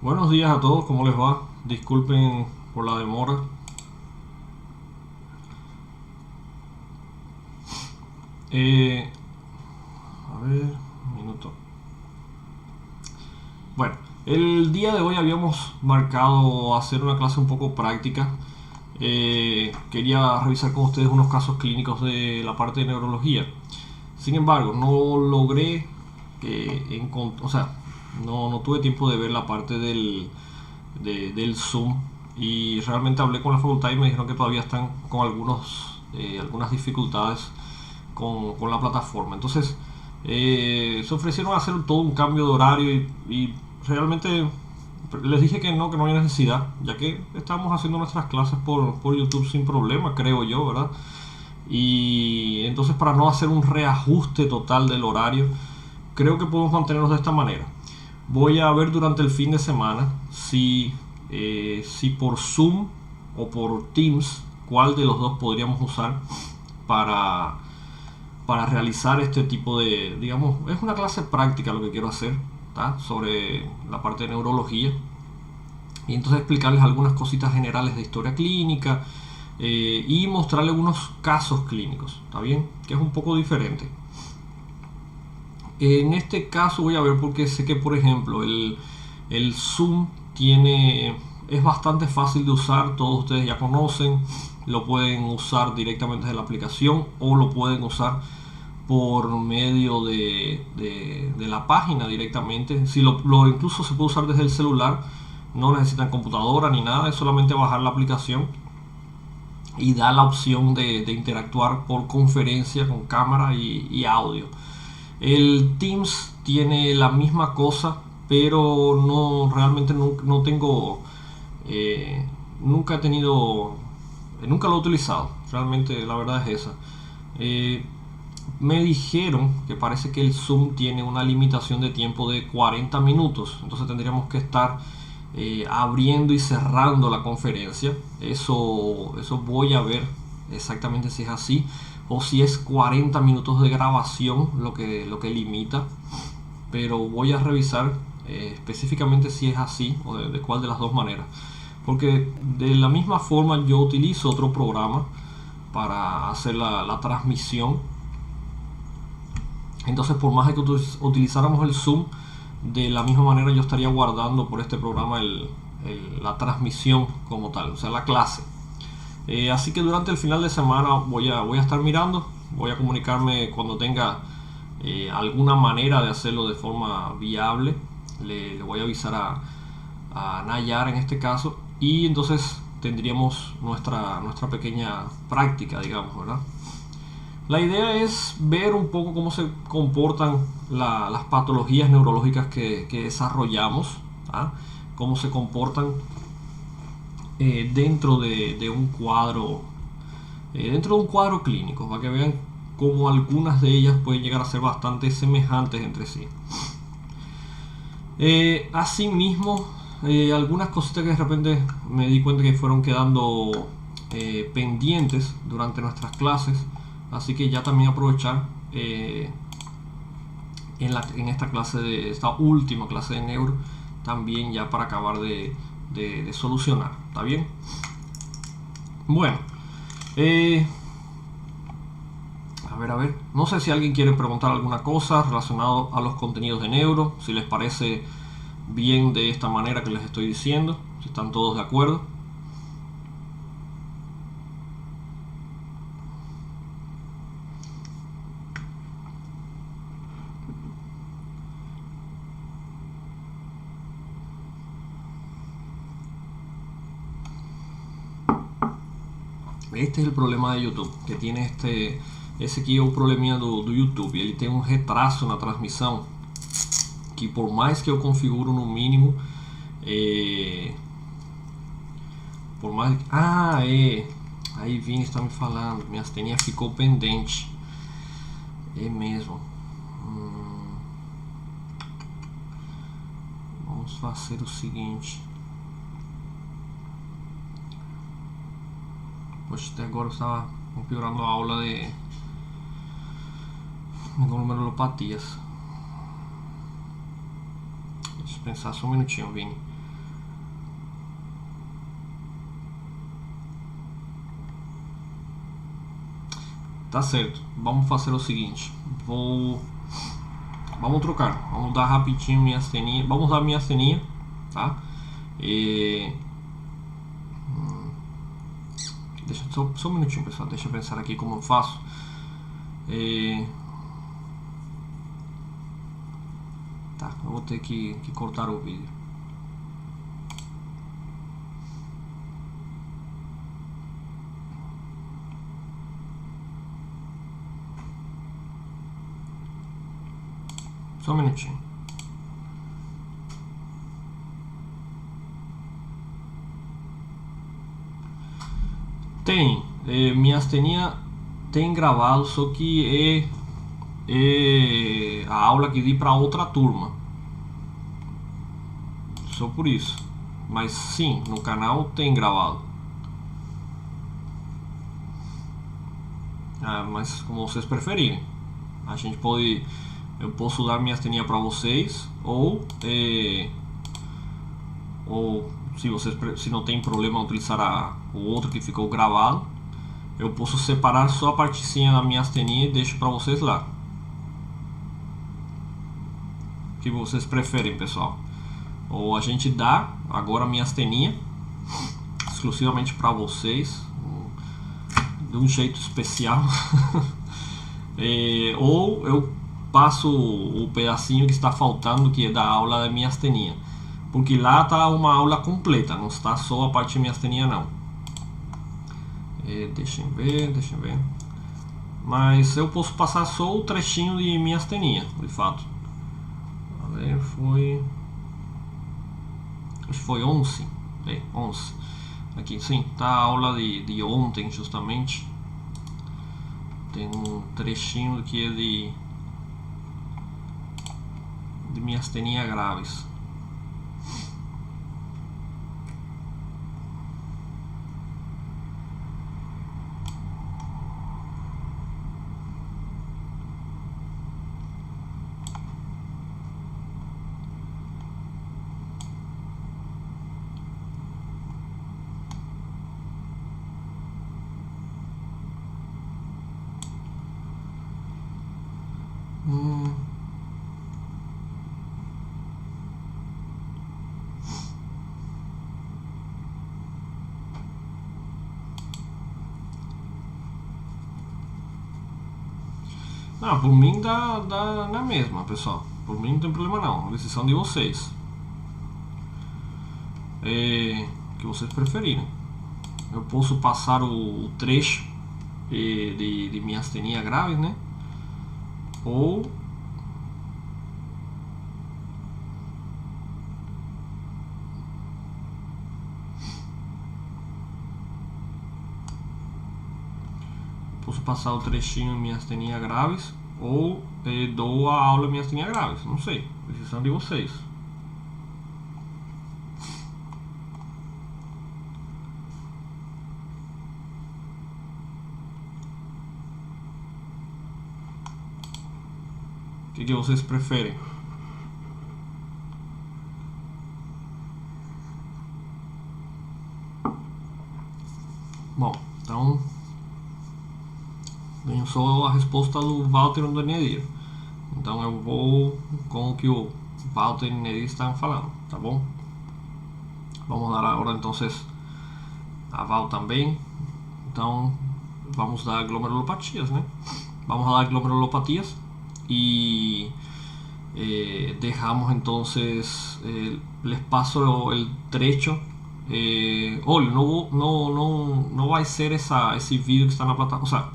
Buenos días a todos, ¿cómo les va? Disculpen por la demora. Eh, a ver, un minuto. Bueno, el día de hoy habíamos marcado hacer una clase un poco práctica. Quería revisar con ustedes unos casos clínicos de la parte de neurología. Sin embargo, no logré, o sea, no tuve tiempo de ver la parte del Zoom y realmente hablé con la facultad y me dijeron que todavía están con algunas dificultades con la plataforma. Entonces, se ofrecieron a hacer todo un cambio de horario y realmente les dije que no había necesidad, ya que estábamos haciendo nuestras clases por YouTube sin problema, creo yo, ¿verdad? Y entonces, para no hacer un reajuste total del horario, creo que podemos mantenernos de esta manera. Voy a ver durante el fin de semana si por Zoom o por Teams, cuál de los dos podríamos usar para, para realizar este tipo de, digamos, es una clase práctica lo que quiero hacer, ¿tá? Sobre la parte de neurología. Y entonces explicarles algunas cositas generales de historia clínica y mostrarles unos casos clínicos, ¿está bien? Que es un poco diferente. En este caso voy a ver porque sé que, por ejemplo, el Zoom es bastante fácil de usar, todos ustedes ya conocen, lo pueden usar directamente desde la aplicación o lo pueden usar por medio de la página directamente. Si incluso se puede usar desde el celular, no necesitan computadora ni nada, es solamente bajar la aplicación y da la opción de interactuar por conferencia con cámara y audio. El Teams tiene la misma cosa, pero realmente no tengo, nunca he tenido, nunca lo he utilizado. Realmente la verdad es esa. Me dijeron que parece que el Zoom tiene una limitación de tiempo de 40 minutos, entonces tendríamos que estar abriendo y cerrando la conferencia. Eso voy a ver exactamente si es así o si es 40 minutos de grabación lo que limita, pero voy a revisar específicamente si es así o de cuál de las dos maneras, porque de la misma forma yo utilizo otro programa para hacer la transmisión. Entonces, por más que utilizáramos el Zoom, de la misma manera yo estaría guardando por este programa la transmisión como tal, o sea, la clase. Así que durante el final de semana voy a estar mirando, voy a comunicarme cuando tenga alguna manera de hacerlo de forma viable. Le voy a avisar a Nayar en este caso y entonces tendríamos nuestra pequeña práctica, digamos, ¿verdad? La idea es ver un poco cómo se comportan las patologías neurológicas que desarrollamos, ¿ah? Cómo se comportan dentro de un cuadro, dentro de un cuadro clínico, para que vean cómo algunas de ellas pueden llegar a ser bastante semejantes entre sí. Asimismo, algunas cositas que de repente me di cuenta que fueron quedando pendientes durante nuestras clases, así que ya también aprovechar en esta última clase de neuro también ya para acabar de solucionar. ¿Está bien? Bueno, a ver, no sé si alguien quiere preguntar alguna cosa relacionado a los contenidos de neuro, si les parece bien de esta manera que les estoy diciendo, si están todos de acuerdo. Este es el problema de YouTube, que tiene esse aqui é o probleminha do YouTube. Ele tem um retraso na transmissão, que por mais que eu configuro no mínimo, por mais... aí Vini está me falando, minha teninha ficou pendente. É mesmo. Vamos fazer o seguinte. Poxa, até agora eu estava configurando a aula de glomerulopatias. Deixa eu pensar só um minutinho, Vini. Tá certo. Vamos fazer o seguinte. Vamos trocar. Vamos dar rapidinho minha asteninha. Vamos usar minha asteninha, tá? Deixa só um minutinho, pessoal. Deixa eu pensar aqui como eu faço. Tá, eu vou ter que cortar o vídeo. Só um minutinho. Minha asteninha tem gravado, só que é a aula que di para outra turma. Só por isso. Mas sim, no canal tem gravado. Mas como vocês preferirem. A gente pode... Eu posso dar minha asteninha para vocês, ou se não tem problema utilizar o outro que ficou gravado, eu posso separar só a partezinha da minha asteninha e deixo para vocês lá. O que vocês preferem, pessoal? Ou a gente dá agora a minha asteninha exclusivamente para vocês, de um jeito especial, ou eu passo o pedacinho que está faltando, que é da aula da minha asteninha, porque lá está uma aula completa, não está só a parte da minha asteninha não. Deixem ver. Mas eu posso passar só o trechinho de minha asteninha, de fato. A ver, acho que foi 11. 11. Aqui sim, tá a aula de ontem justamente. Tem um trechinho que é de minha asteninha graves. Não, por mim dá na mesma, pessoal. Por mim não tem problema não. A decisão de vocês. Que vocês preferirem. Eu posso passar o trecho de minha asteninha grave, né? Ou posso passar o trechinho em minha asteninha graves, ou dou a aula em minha asteninha graves. Não sei, decisão de vocês. O que vocês preferem? Bom, então tenho só a resposta do Walter e do Nedir. Então eu vou com o que o Walter e o Nedir estão falando, tá bom? Vamos dar agora então a Val também. Então vamos dar glomerulopatias, né? Vamos a dar glomerulopatias y dejamos entonces, les paso el trecho. No vai ser esse vídeo que está na plataforma, o sea,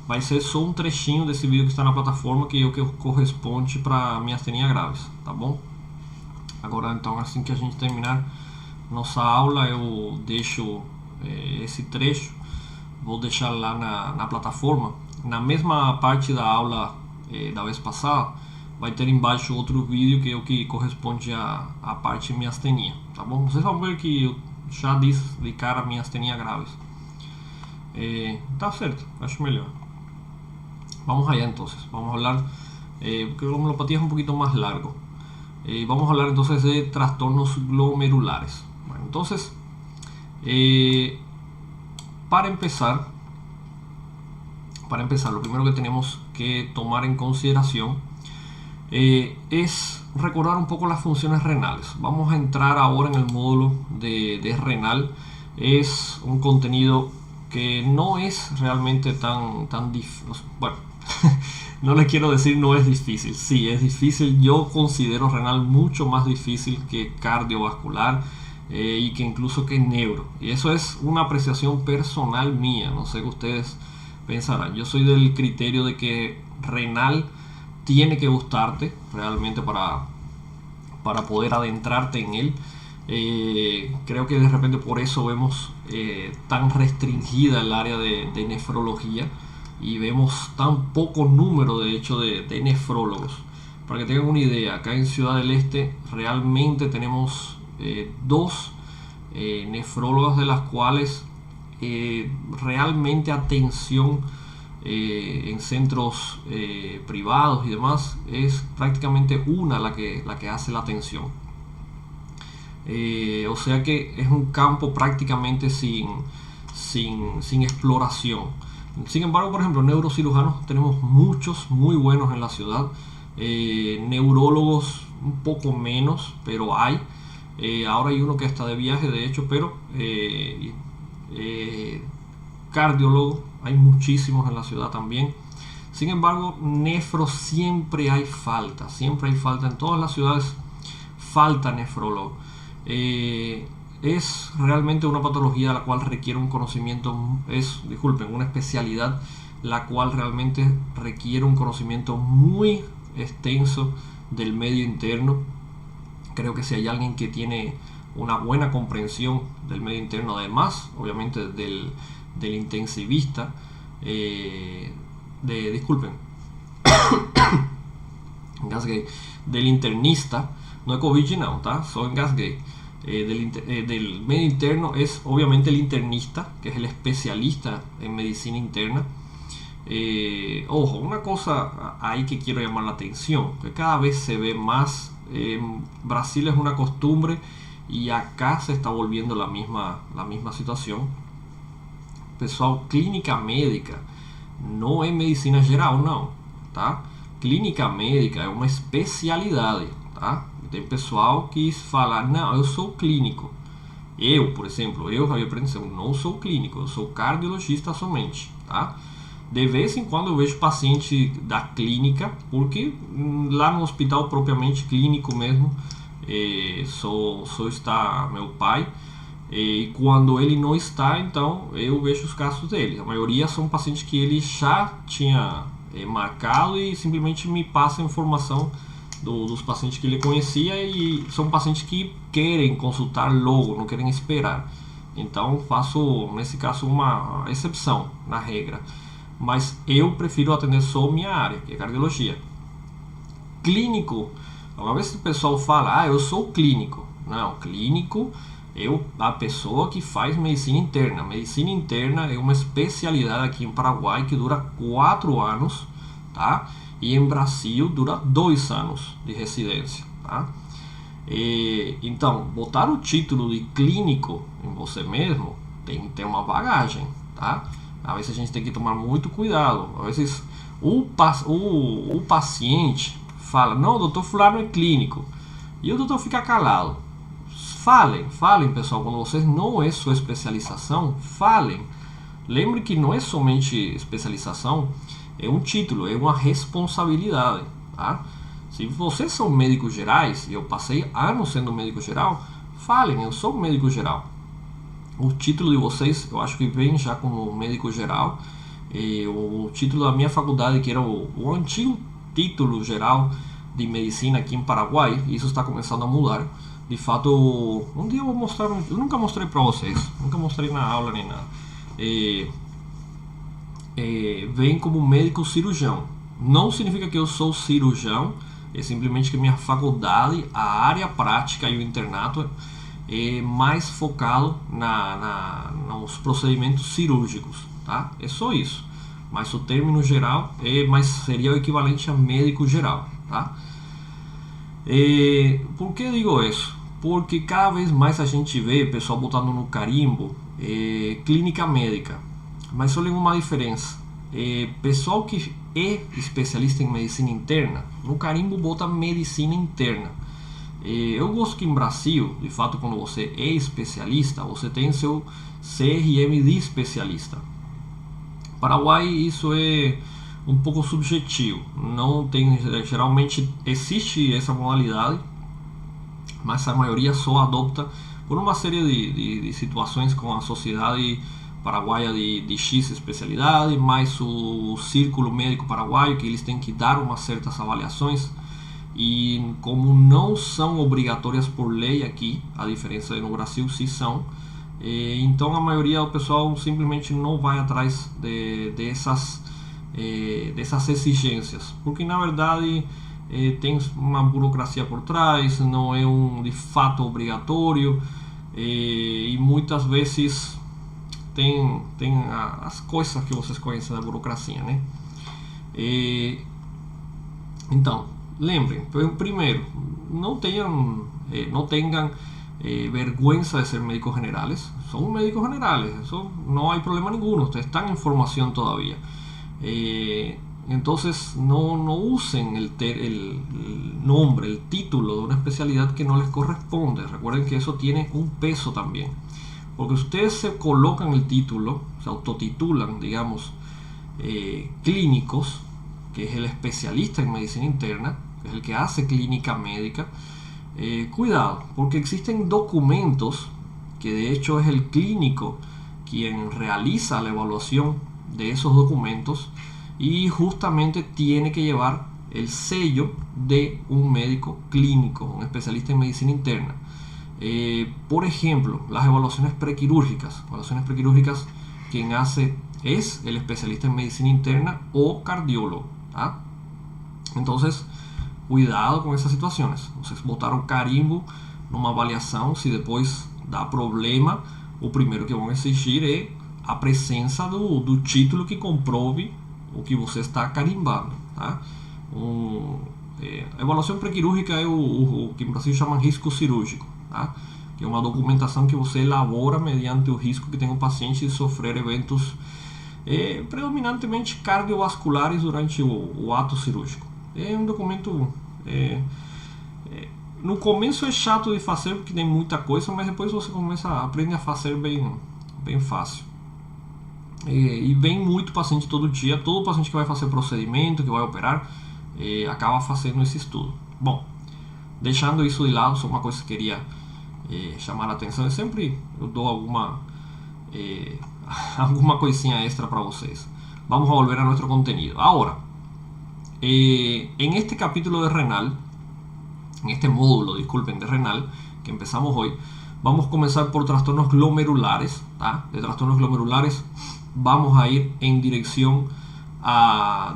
vai ser só um trechinho desse vídeo que está na plataforma, que é o que corresponde para minha asteninha graves, tá bom? Agora então, assim que a gente terminar nossa aula, eu deixo esse trecho, vou deixar lá na plataforma. Na mesma parte da aula da vez passada, vai ter embaixo outro vídeo que é o que corresponde à parte minha asteninha, tá bom? Vocês vão ver que eu já disse de cara minha asteninha graves. Tá certo, acho melhor. Vamos allá entonces, vamos a hablar, porque la homeopatía es un poquito más largo. Vamos a hablar entonces de trastornos glomerulares. Bueno, entonces, para empezar, Para empezar, lo primero que tenemos que tomar en consideración es recordar un poco las funciones renales. Vamos a entrar ahora en el módulo de renal. Es un contenido que no es realmente tan difícil. Bueno, no les quiero decir no es difícil. Sí, es difícil. Yo considero renal mucho más difícil que cardiovascular y que incluso que neuro. Y eso es una apreciación personal mía. No sé qué ustedes pensarán. Yo soy del criterio de que renal tiene que gustarte realmente para poder adentrarte en él. Creo que de repente por eso vemos tan restringida el área de nefrología y vemos tan poco número de hecho de nefrólogos. Para que tengan una idea, acá en Ciudad del Este realmente tenemos dos nefrólogos, de las cuales realmente atención en centros privados y demás es prácticamente una la que hace la atención. O sea que es un campo prácticamente sin exploración. Sin embargo, por ejemplo, neurocirujanos tenemos muchos muy buenos en la ciudad. Neurólogos un poco menos, pero hay. Ahora hay uno que está de viaje, de hecho, pero cardiólogos hay muchísimos en la ciudad también. Sin embargo, nefro siempre hay falta en todas las ciudades, falta nefrólogo. Es realmente una patología la cual requiere un conocimiento, una especialidad la cual realmente requiere un conocimiento muy extenso del medio interno. Creo que si hay alguien que tiene una buena comprensión del medio interno, además obviamente del intensivista, engasguei, del internista, no es COVID no, ¿tá? Só engasguei. Del medio interno es obviamente el internista, que es el especialista en medicina interna. Ojo, una cosa ahí que quiero llamar la atención, que cada vez se ve más. Brasil es una costumbre y acá se está volviendo la misma situación. Pessoal, clínica médica não é medicina geral, não, tá? Clínica médica é uma especialidade, tá? Tem pessoal que fala, não, eu sou clínico. Eu, por exemplo, Javier Prensa, não sou clínico, eu sou cardiologista somente, tá? De vez em quando eu vejo paciente da clínica, porque lá no hospital propriamente clínico mesmo, só está meu pai. E quando ele não está, então eu vejo os casos dele. A maioria são pacientes que ele já tinha marcado e simplesmente me passa a informação dos pacientes que ele conhecia, e são pacientes que querem consultar logo, não querem esperar. Então faço, nesse caso, uma exceção na regra. Mas eu prefiro atender só minha área, que é cardiologia. Clínico, uma vez que o pessoal fala, eu sou clínico. Não, clínico é a pessoa que faz medicina interna. Medicina interna é uma especialidade aqui em Paraguai que dura 4 anos, tá? E em Brasil dura 2 anos de residência, tá? Então, botar o título de clínico em você mesmo tem que ter uma bagagem, tá? Às vezes a gente tem que tomar muito cuidado. Às vezes o paciente fala, não, o doutor fulano é clínico, e o doutor fica calado. Falem, pessoal, quando vocês não é sua especialização, falem. Lembre que não é somente especialização, é um título, é uma responsabilidade, tá? Se vocês são médicos gerais, e eu passei anos sendo médico geral, falem, eu sou médico geral. O título de vocês, eu acho que vem já como médico geral. O título da minha faculdade, que era o antigo título geral de medicina aqui em Paraguai, isso está começando a mudar. De fato, um dia eu vou mostrar, eu nunca mostrei para vocês, nunca mostrei na aula nem nada. Vem como médico cirurgião. Não significa que eu sou cirurgião, é simplesmente que minha faculdade, a área prática e o internato é mais focado nos procedimentos cirúrgicos, tá? É só isso. Mas o término geral seria o equivalente a médico geral, tá? Por que digo isso? Porque cada vez mais a gente vê o pessoal botando no carimbo clínica médica. Mas só tem uma diferença. pessoal que é especialista em medicina interna, no carimbo bota medicina interna. Eu gosto que em Brasil, de fato, quando você é especialista, você tem seu CRM de especialista. Paraguai isso é um pouco subjetivo, não tem, geralmente existe essa modalidade, mas a maioria só adopta por uma série de situações com a sociedade paraguaia de X especialidade, mais o círculo médico paraguaio, que eles têm que dar umas certas avaliações, e como não são obrigatórias por lei aqui, a diferença no Brasil sim são, então a maioria do pessoal simplesmente não vai atrás dessas exigências, porque na verdade tem uma burocracia por trás, não é de fato obrigatório, e muitas vezes tem as coisas que vocês conhecem da burocracia, né? Então, lembrem, primeiro, não tenham vergüenza de ser médicos generales, son médicos generales, eso no hay problema ninguno, ustedes están en formación todavía. Entonces no usen el nombre, el título de una especialidad que no les corresponde. Recuerden que eso tiene un peso también, porque ustedes se colocan el título, se autotitulan, digamos, clínicos, que es el especialista en medicina interna, que es el que hace clínica médica. Cuidado, porque existen documentos que de hecho es el clínico quien realiza la evaluación de esos documentos y justamente tiene que llevar el sello de un médico clínico, un especialista en medicina interna. Por ejemplo, las evaluaciones prequirúrgicas. Quien hace es el especialista en medicina interna o cardiólogo. Entonces, cuidado com essas situações. Vocês botaram carimbo numa avaliação, se depois dá problema, o primeiro que vão exigir é a presença do título que comprove o que você está carimbando. Tá? A avaliação pré-quirúrgica é o que em Brasil chamam risco cirúrgico, tá? Que é uma documentação que você elabora mediante o risco que tem o paciente de sofrer eventos predominantemente cardiovasculares durante o ato cirúrgico. É um documento no começo é chato de fazer porque tem muita coisa, mas depois você aprende a fazer bem fácil, e vem muito paciente todo dia. Todo paciente que vai fazer procedimento, que vai operar, acaba fazendo esse estudo. Bom, deixando isso de lado, só uma coisa que queria chamar a atenção, sempre eu dou alguma coisinha extra para vocês. Vamos a volver a nuestro contenido. Ahora, en este capítulo de renal, en este módulo, disculpen, de renal, que empezamos hoy, vamos a comenzar por trastornos glomerulares, ¿tá? De trastornos glomerulares vamos a ir en dirección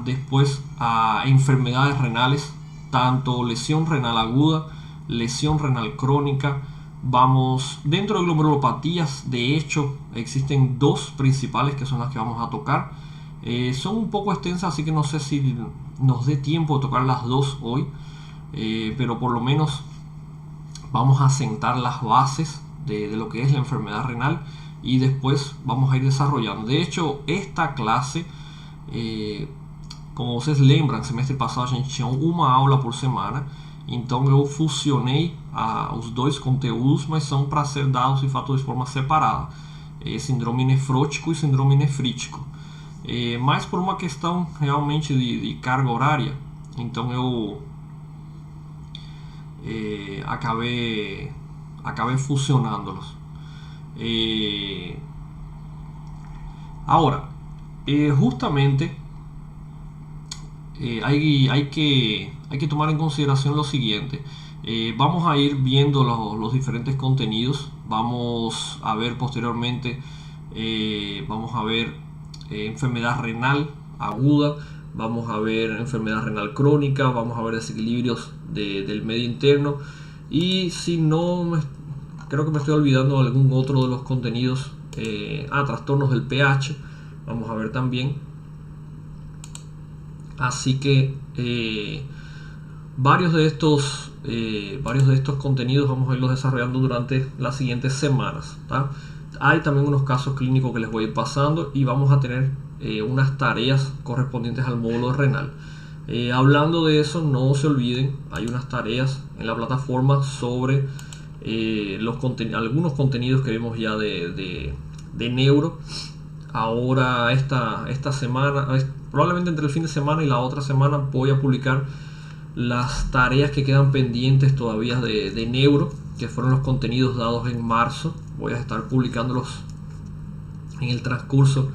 después a enfermedades renales, tanto lesión renal aguda, lesión renal crónica. Vamos, dentro de glomerulopatías, de hecho, existen dos principales que son las que vamos a tocar. Son un poco extensas, así que no sé si nos dé tiempo de tocar las dos hoy, pero por lo menos vamos a sentar las bases de lo que es la enfermedad renal y después vamos a ir desarrollando. De hecho, esta clase, como vocês lembram, semestre passado a gente tinha uma aula por semana, então eu fusionei os dois conteúdos, mas são para ser dados de fato de forma separada, síndrome nefrótico e síndrome nefrítico. Mas por uma questão realmente de carga horária, então eu acabei fusionándolos. Ahora, justamente hay que tomar en consideración lo siguiente. Vamos a ir viendo los diferentes contenidos. Vamos a ver posteriormente, vamos a ver enfermedad renal aguda, vamos a ver enfermedad renal crónica, vamos a ver desequilibrios del medio interno, y si no, creo que me estoy olvidando de algún otro de los contenidos, trastornos del pH, vamos a ver también. Así que varios de estos contenidos vamos a irlos desarrollando durante las siguientes semanas, ¿tá? Hay también unos casos clínicos que les voy a ir pasando y vamos a tener unas tareas correspondientes al módulo renal. Hablando de eso, no se olviden, hay unas tareas en la plataforma sobre algunos contenidos que vemos ya de neuro. Ahora esta semana, probablemente entre el fin de semana y la otra semana, voy a publicar las tareas que quedan pendientes todavía de neuro, que fueron los contenidos dados en marzo. Voy a estar publicándolos en el transcurso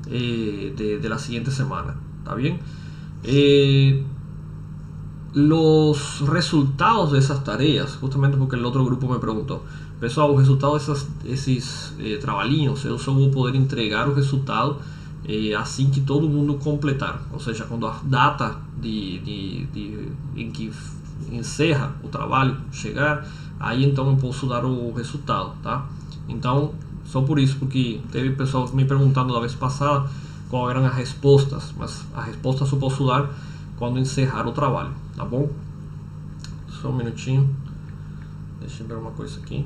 de la siguiente semana. ¿Está bien? Los resultados de esas tareas, justamente porque el otro grupo me preguntó, pessoal, o resultado desses trabalhinhos, eu só vou poder entregar o resultado assim que todo mundo completar, ou seja, quando a data em que encerra o trabalho chegar, aí então eu posso dar o resultado, tá? Então, só por isso, porque teve pessoal me perguntando da vez passada qual eram as respostas, mas a resposta só posso dar quando encerrar o trabalho, tá bom? Só um minutinho, deixa eu ver uma coisa aqui.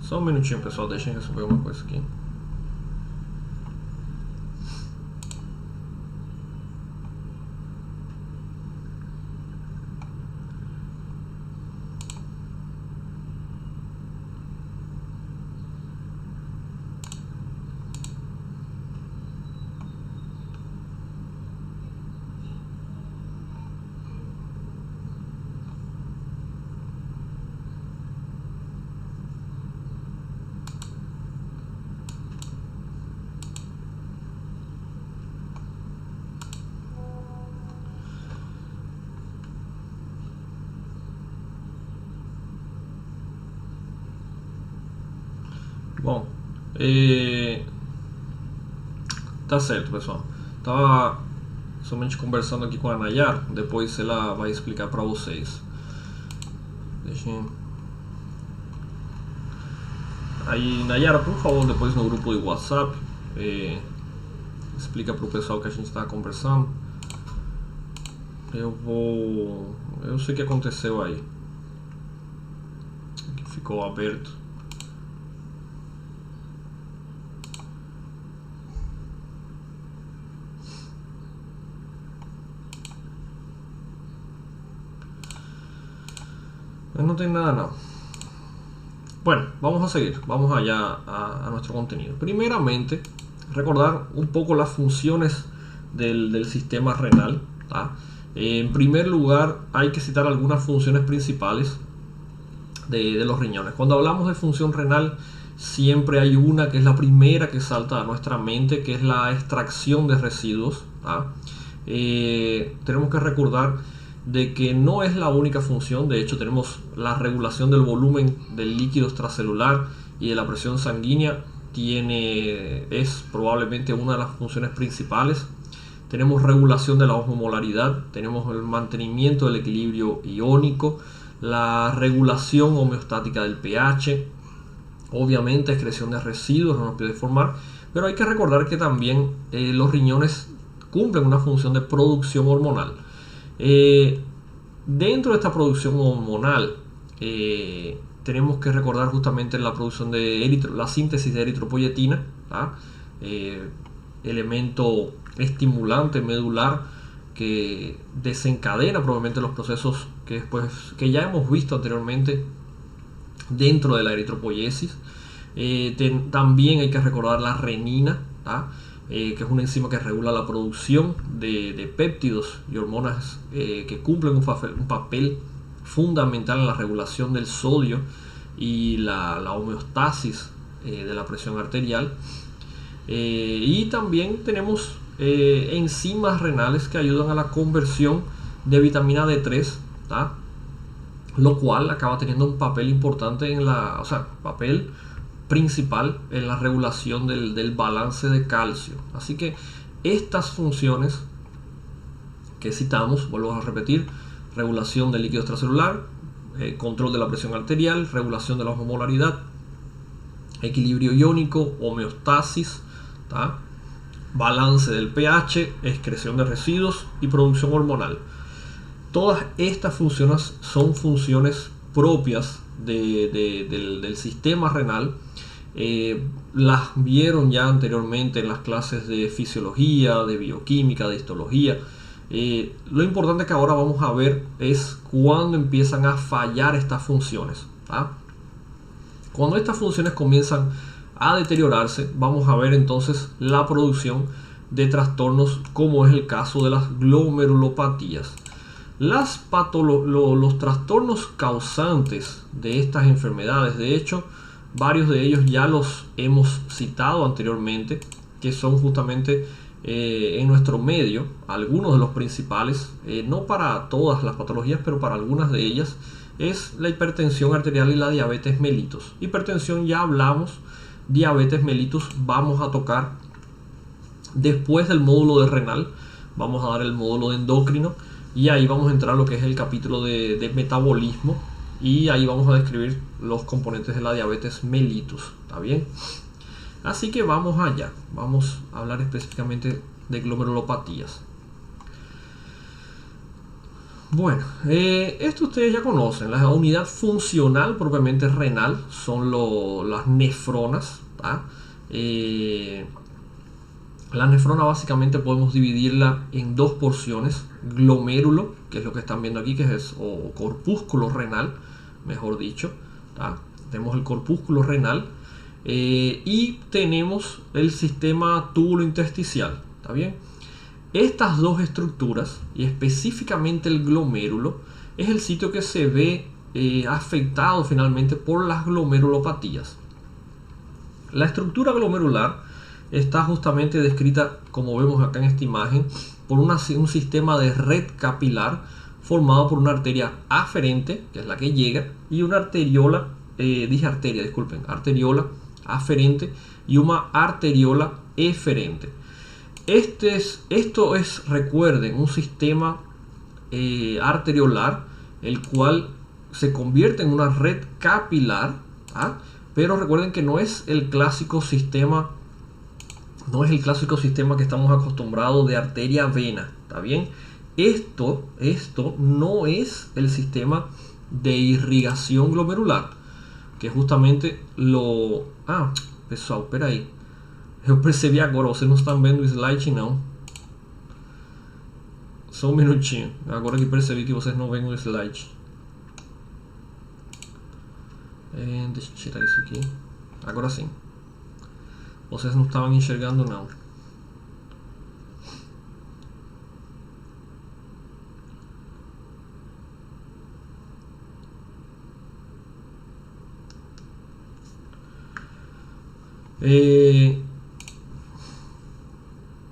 Só um minutinho, pessoal, deixa eu resolver uma coisa aqui. Bom, tá certo, pessoal. Tava somente conversando aqui com a Nayara, depois ela vai explicar para vocês. Deixa eu... Aí, Nayara, por favor, depois no grupo de WhatsApp, explica para o pessoal que a gente está conversando. Eu sei o que aconteceu aí, que ficou aberto. No tiene nada, no. Bueno, vamos a seguir, vamos allá a nuestro contenido. Primeramente, recordar un poco las funciones del sistema renal, ¿tá? En primer lugar, hay que citar algunas funciones principales de los riñones. Cuando hablamos de función renal, siempre hay una que es la primera que salta a nuestra mente, que es la extracción de residuos, ¿tá? Tenemos que recordar de que no es la única función. De hecho, tenemos la regulación del volumen del líquido extracelular y de la presión sanguínea, es probablemente una de las funciones principales. Tenemos regulación de la osmolaridad, tenemos el mantenimiento del equilibrio iónico, la regulación homeostática del pH, obviamente excreción de residuos no nos puede formar, pero hay que recordar que también los riñones cumplen una función de producción hormonal. Dentro de esta producción hormonal tenemos que recordar justamente la producción de la síntesis de eritropoyetina, ¿tá? Elemento estimulante medular que desencadena probablemente los procesos que ya hemos visto anteriormente dentro de la eritropoyesis. También hay que recordar la renina, ¿tá? Que es una enzima que regula la producción de péptidos y hormonas que cumplen un papel fundamental en la regulación del sodio y la homeostasis de la presión arterial. Y también tenemos enzimas renales que ayudan a la conversión de vitamina D3, lo cual acaba teniendo un papel importante papel principal en la regulación del balance de calcio. Así que estas funciones que citamos, vuelvo a repetir: regulación del líquido extracelular, control de la presión arterial, regulación de la osmolaridad, equilibrio iónico, homeostasis, ¿tá?, balance del pH, excreción de residuos y producción hormonal. Todas estas funciones son funciones propias del sistema renal. Las vieron ya anteriormente en las clases de fisiología, de bioquímica, de histología. Lo importante que ahora vamos a ver es cuando empiezan a fallar estas funciones, ¿tá? Cuando estas funciones comienzan a deteriorarse, vamos a ver entonces la producción de trastornos, como es el caso de las glomerulopatías. Los trastornos causantes de estas enfermedades, de hecho, varios de ellos ya los hemos citado anteriormente, que son justamente en nuestro medio, algunos de los principales, no para todas las patologías, pero para algunas de ellas, es la hipertensión arterial y la diabetes mellitus. Hipertensión ya hablamos, diabetes mellitus vamos a tocar después del módulo de renal, vamos a dar el módulo de endocrino y ahí vamos a entrar a lo que es el capítulo de metabolismo y ahí vamos a describir los componentes de la diabetes mellitus, ¿está bien? Así que vamos allá, vamos a hablar específicamente de glomerulopatías. Bueno, esto ustedes ya conocen. La unidad funcional propiamente renal son las nefronas, ¿tá? La nefrona básicamente podemos dividirla en dos porciones: glomérulo, que es lo que están viendo aquí, que es o corpúsculo renal, mejor dicho, ¿tá? Tenemos el corpúsculo renal, y tenemos el sistema túbulo intersticial, ¿está bien? Estas dos estructuras, y específicamente el glomérulo, es el sitio que se ve afectado finalmente por las glomerulopatías. La estructura glomerular está justamente descrita, como vemos acá en esta imagen, por un sistema de red capilar formado por una arteria aferente, que es la que llega, y una arteriola, arteriola aferente y una arteriola eferente. Esto es, recuerden, un sistema arteriolar, el cual se convierte en una red capilar, ¿ah? Pero recuerden que no es el clásico sistema que estamos acostumbrados de arteria-vena, ¿está bien? Esto no es el sistema de irrigación glomerular, que justamente lo... pessoal, peraí. Eu percebi agora, vocês não estão vendo o slide não. Só um minutinho. Agora que percebi que vocês não veem o slide. Deixa eu tirar isso aqui. Agora sim. Vocês não estavam enxergando não.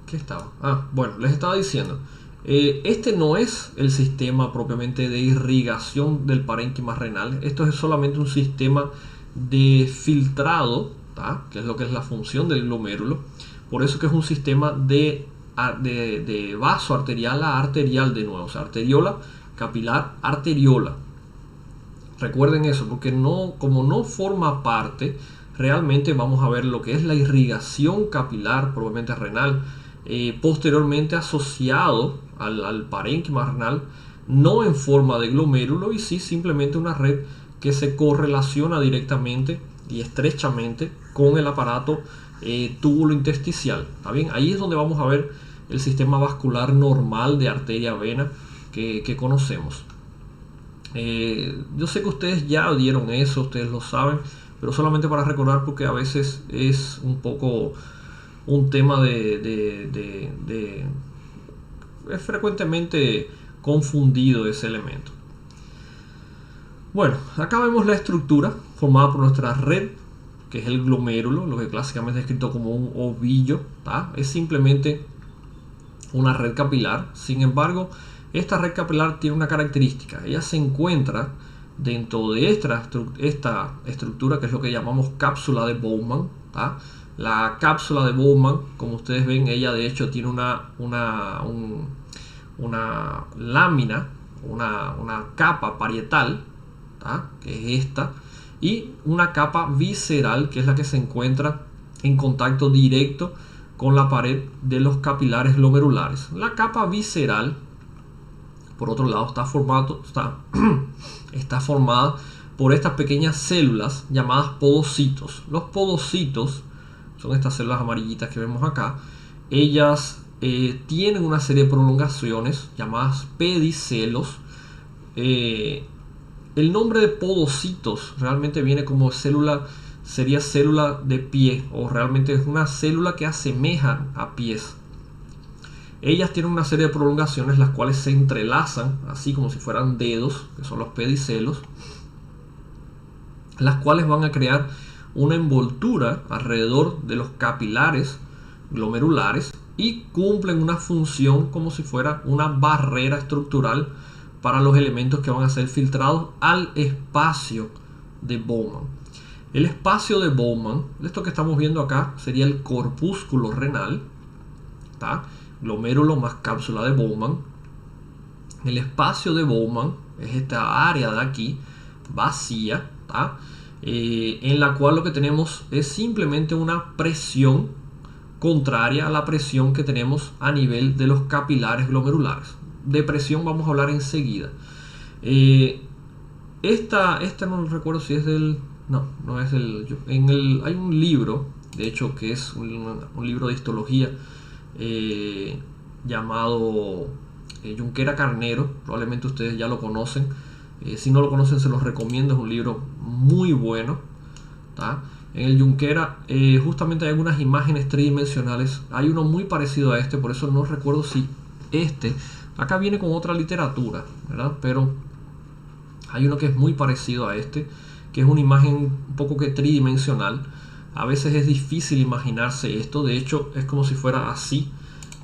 ¿Qué estaba? Bueno, les estaba diciendo, este no es el sistema propiamente de irrigación del parénquima renal. Esto es solamente un sistema de filtrado, ¿tá?, que es lo que es la función del glomérulo. Por eso que es un sistema de vaso arterial a arterial de nuevo, o sea, arteriola, capilar, arteriola. Recuerden eso, porque como no forma parte, realmente vamos a ver lo que es la irrigación capilar propiamente renal, posteriormente asociado al parénquima renal, no en forma de glomérulo, y sí simplemente una red que se correlaciona directamente y estrechamente con el aparato túbulo intersticial, ¿está bien? Ahí es donde vamos a ver el sistema vascular normal de arteria-vena que conocemos. Yo sé que ustedes ya dieron eso, ustedes lo saben, pero solamente para recordar, porque a veces es un poco un tema es frecuentemente confundido ese elemento. Bueno, acá vemos la estructura formada por nuestra red, que es el glomérulo, lo que clásicamente es escrito como un ovillo, ¿tá? Es simplemente una red capilar. Sin embargo, esta red capilar tiene una característica: ella se encuentra dentro de esta estructura, que es lo que llamamos cápsula de Bowman. La cápsula de Bowman, como ustedes ven, ella de hecho tiene una lámina, una capa parietal, que es esta, y una capa visceral, que es la que se encuentra en contacto directo con la pared de los capilares glomerulares. La capa visceral, por otro lado, está formada por estas pequeñas células llamadas podocitos. Los podocitos son estas células amarillitas que vemos acá. Ellas tienen una serie de prolongaciones llamadas pedicelos. El nombre de podocitos realmente viene como sería célula de pie, o realmente es una célula que asemeja a pies. Ellas tienen una serie de prolongaciones las cuales se entrelazan así como si fueran dedos, que son los pedicelos, las cuales van a crear una envoltura alrededor de los capilares glomerulares y cumplen una función como si fuera una barrera estructural para los elementos que van a ser filtrados al espacio de Bowman. El espacio de Bowman, esto que estamos viendo acá, sería el corpúsculo renal, glomérulo más cápsula de Bowman. El espacio de Bowman es esta área de aquí, vacía, en la cual lo que tenemos es simplemente una presión contraria a la presión que tenemos a nivel de los capilares glomerulares. De presión vamos a hablar enseguida. Esta no recuerdo si es del... No es del... hay un libro, de hecho, que es un libro de histología llamado Junquera Carnero. Probablemente ustedes ya lo conocen. Si no lo conocen, se los recomiendo. Es un libro muy bueno. En el Junquera justamente hay algunas imágenes tridimensionales. Hay uno muy parecido a este, por eso no recuerdo si acá viene con otra literatura, ¿verdad? Pero hay uno que es muy parecido a este, que es una imagen un poco que tridimensional. A veces es difícil imaginarse esto. De hecho, es como si fuera así.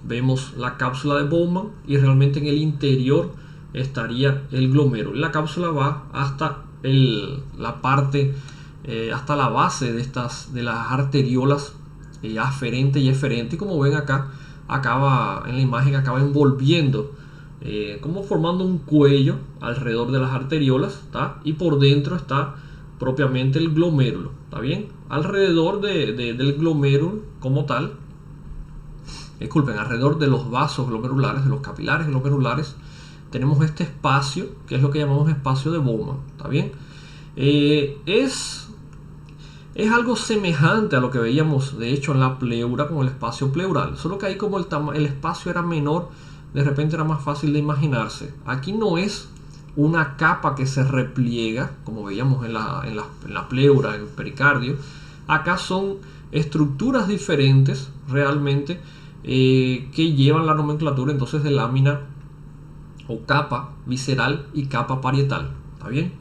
Vemos la cápsula de Bowman y realmente en el interior estaría el glomérulo. La cápsula va hasta la parte, hasta la base de las arteriolas aferente y eferente. Y como ven acá, en la imagen acaba envolviendo, como formando un cuello alrededor de las arteriolas, y por dentro está propiamente el glomérulo. ¿Está bien? Alrededor del glomérulo como tal, alrededor de los vasos glomerulares, de los capilares glomerulares, tenemos este espacio, que es lo que llamamos espacio de Bowman. ¿Está bien? Es algo semejante a lo que veíamos, de hecho, en la pleura con el espacio pleural. Solo que ahí, como el espacio era menor, de repente era más fácil de imaginarse. Aquí no es una capa que se repliega, como veíamos en la pleura, en el pericardio. Acá son estructuras diferentes, realmente, que llevan la nomenclatura entonces de lámina o capa visceral y capa parietal. ¿Está bien?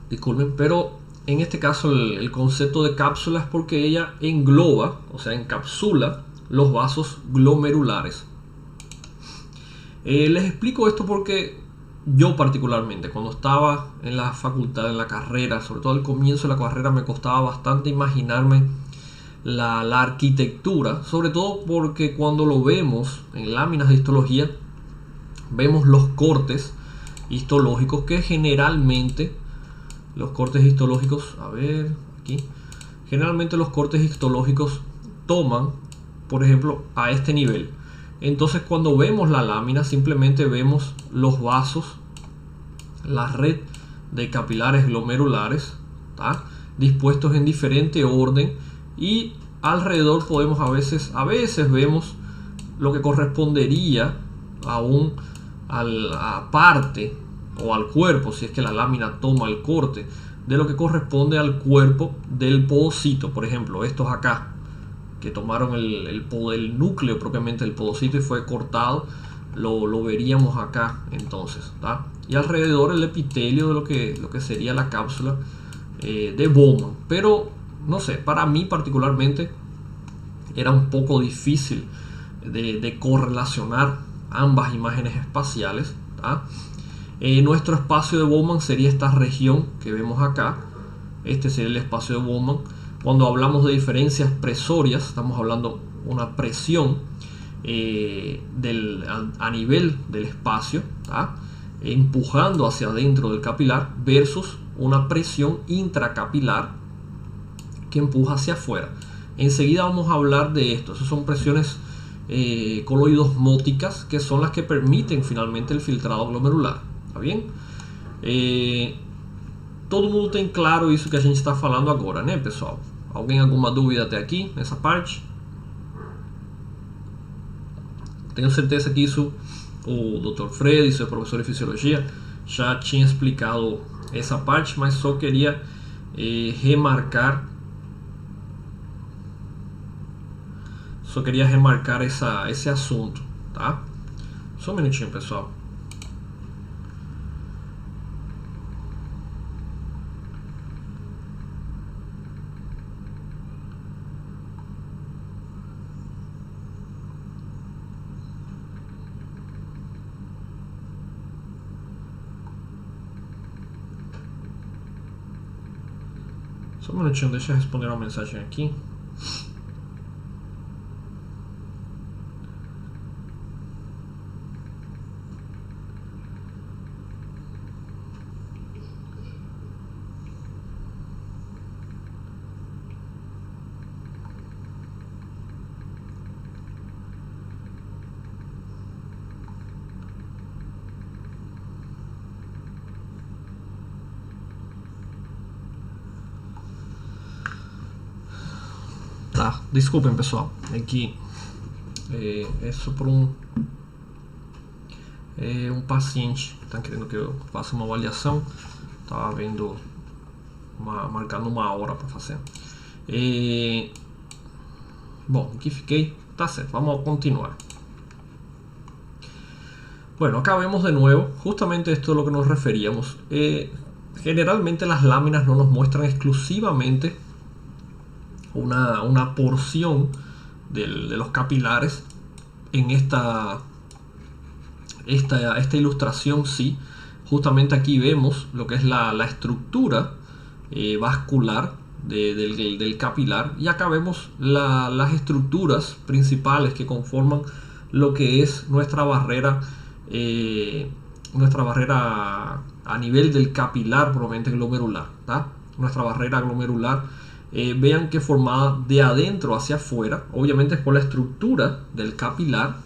Disculpen, pero en este caso el concepto de cápsula es porque ella engloba, o sea, encapsula los vasos glomerulares. Les explico esto porque yo particularmente, cuando estaba en la facultad, en la carrera, sobre todo al comienzo de la carrera, me costaba bastante imaginarme la arquitectura, sobre todo porque cuando lo vemos en láminas de histología, vemos los cortes histológicos que generalmente... Los cortes histológicos, generalmente los cortes histológicos toman, por ejemplo, a este nivel. Entonces, cuando vemos la lámina, simplemente vemos los vasos, la red de capilares glomerulares, dispuestos en diferente orden, y alrededor podemos a veces vemos lo que correspondería a la parte o al cuerpo, si es que la lámina toma el corte, de lo que corresponde al cuerpo del podocito. Por ejemplo, estos acá, que tomaron el núcleo propiamente del podocito y fue cortado, lo veríamos acá entonces, y alrededor el epitelio de lo que sería la cápsula de Bowman. Pero no sé, para mí particularmente era un poco difícil de correlacionar ambas imágenes espaciales. Nuestro espacio de Bowman sería esta región que vemos acá. Este sería el espacio de Bowman. Cuando hablamos de diferencias presorias, estamos hablando de una presión a nivel del espacio, empujando hacia adentro del capilar, versus una presión intracapilar que empuja hacia afuera. Enseguida vamos a hablar de esto. Esas son presiones coloidosmóticas, que son las que permiten finalmente el filtrado glomerular. ¿Está bien? Todo mundo tem claro isso que a gente está falando agora, né, pessoal? Alguém alguma dúvida até aqui nessa parte? Tenho certeza que isso o Dr. Fred, seu professor de fisiologia, já tinha explicado essa parte, mas só queria remarcar esse assunto, tá? Só um minutinho, pessoal. Só um minutinho, deixa eu responder uma mensagem aqui. Tá, desculpem, pessoal, é que é só por um paciente que está querendo que eu faça uma avaliação. Estava vendo, marcando uma hora para fazer. Bom, aqui fiquei, tá certo, vamos continuar. Bueno, acá vemos de nuevo, justamente esto es lo que nos referíamos. Generalmente las láminas no nos muestran exclusivamente una porción de los capilares. En esta ilustración sí, justamente aquí vemos lo que es la estructura vascular del capilar, y acá vemos las estructuras principales que conforman lo que es nuestra barrera a nivel del capilar probablemente glomerular, ¿tá? Nuestra barrera glomerular, vean que formada de adentro hacia afuera, obviamente por la estructura del capilar.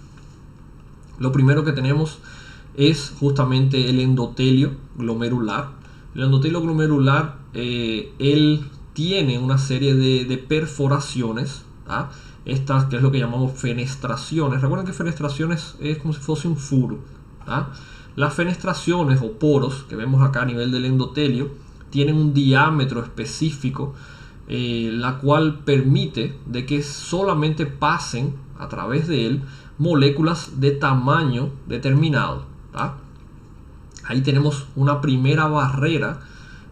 Lo primero que tenemos es justamente el endotelio glomerular. El endotelio glomerular, él tiene una serie de perforaciones, ¿tá? Estas, que es lo que llamamos fenestraciones. Recuerden que fenestraciones es como si fuese un furo, ¿tá? Las fenestraciones o poros que vemos acá a nivel del endotelio tienen un diámetro específico, la cual permite de que solamente pasen a través de él moléculas de tamaño determinado, ¿tá? Ahí tenemos una primera barrera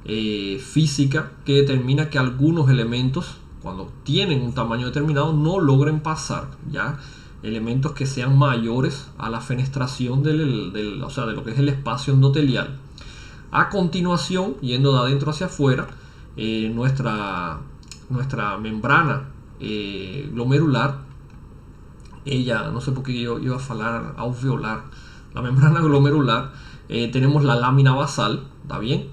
física que determina que algunos elementos, cuando tienen un tamaño determinado, no logren pasar, ¿ya? Elementos que sean mayores a la fenestración de lo que es el espacio endotelial. A continuación, yendo de adentro hacia afuera, nuestra membrana glomerular, ella, no sé por qué yo iba a hablar alveolar, la membrana glomerular, tenemos la lámina basal, ¿está bien?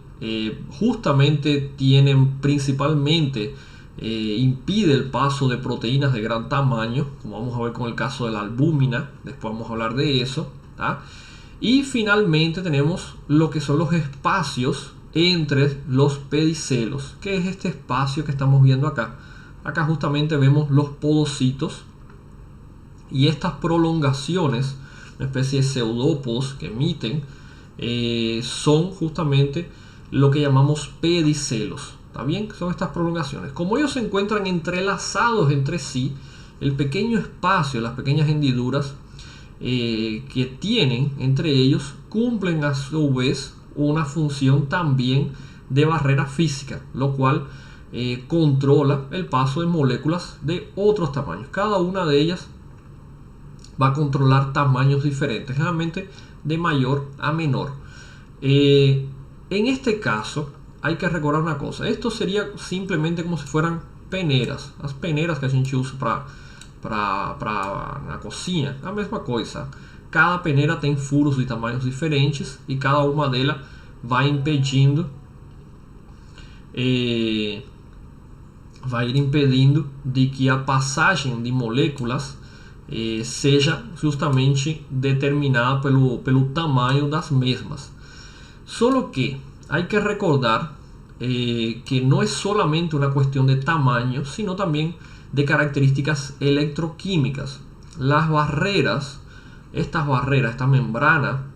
Justamente tienen principalmente, impide el paso de proteínas de gran tamaño, como vamos a ver con el caso de la albúmina, después vamos a hablar de eso, ¿tá? Y finalmente tenemos lo que son los espacios entre los pedicelos, que es este espacio que estamos viendo acá. Acá justamente vemos los podocitos, y estas prolongaciones, una especie de pseudópodos que emiten, son justamente lo que llamamos pedicelos. ¿Está bien? Son estas prolongaciones. Como ellos se encuentran entrelazados entre sí, el pequeño espacio, las pequeñas hendiduras que tienen entre ellos, cumplen a su vez una función también de barrera física, lo cual controla el paso de moléculas de otros tamaños. Cada una de ellas va a controlar tamaños diferentes, generalmente de mayor a menor. En este caso hay que recordar una cosa, esto sería simplemente como si fueran peneiras, as peneiras que a gente usa para na cozinha, a mesma coisa. Cada peneira tem furos de tamanhos diferentes e cada uma delas vai impedindo vai ir impedindo de que a passagem de moléculas seja justamente determinada pelo tamanho das mesmas. Solo que hay que recordar que no es solamente una cuestión de tamaño, sino también de características electroquímicas. Las barreras, esta membrana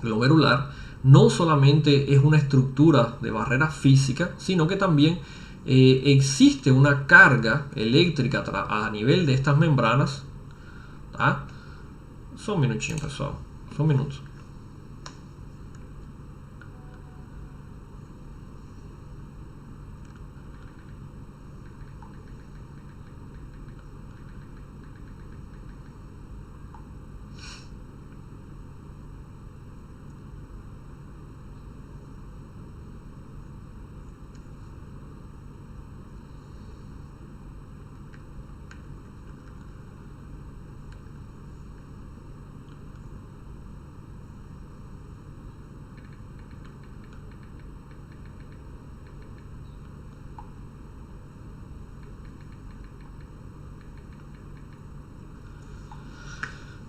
glomerular, no solamente es una estructura de barrera física, sino que también existe una carga eléctrica a nivel de estas membranas. ¿Ah? Só um minutinho, pessoal. Só um minuto.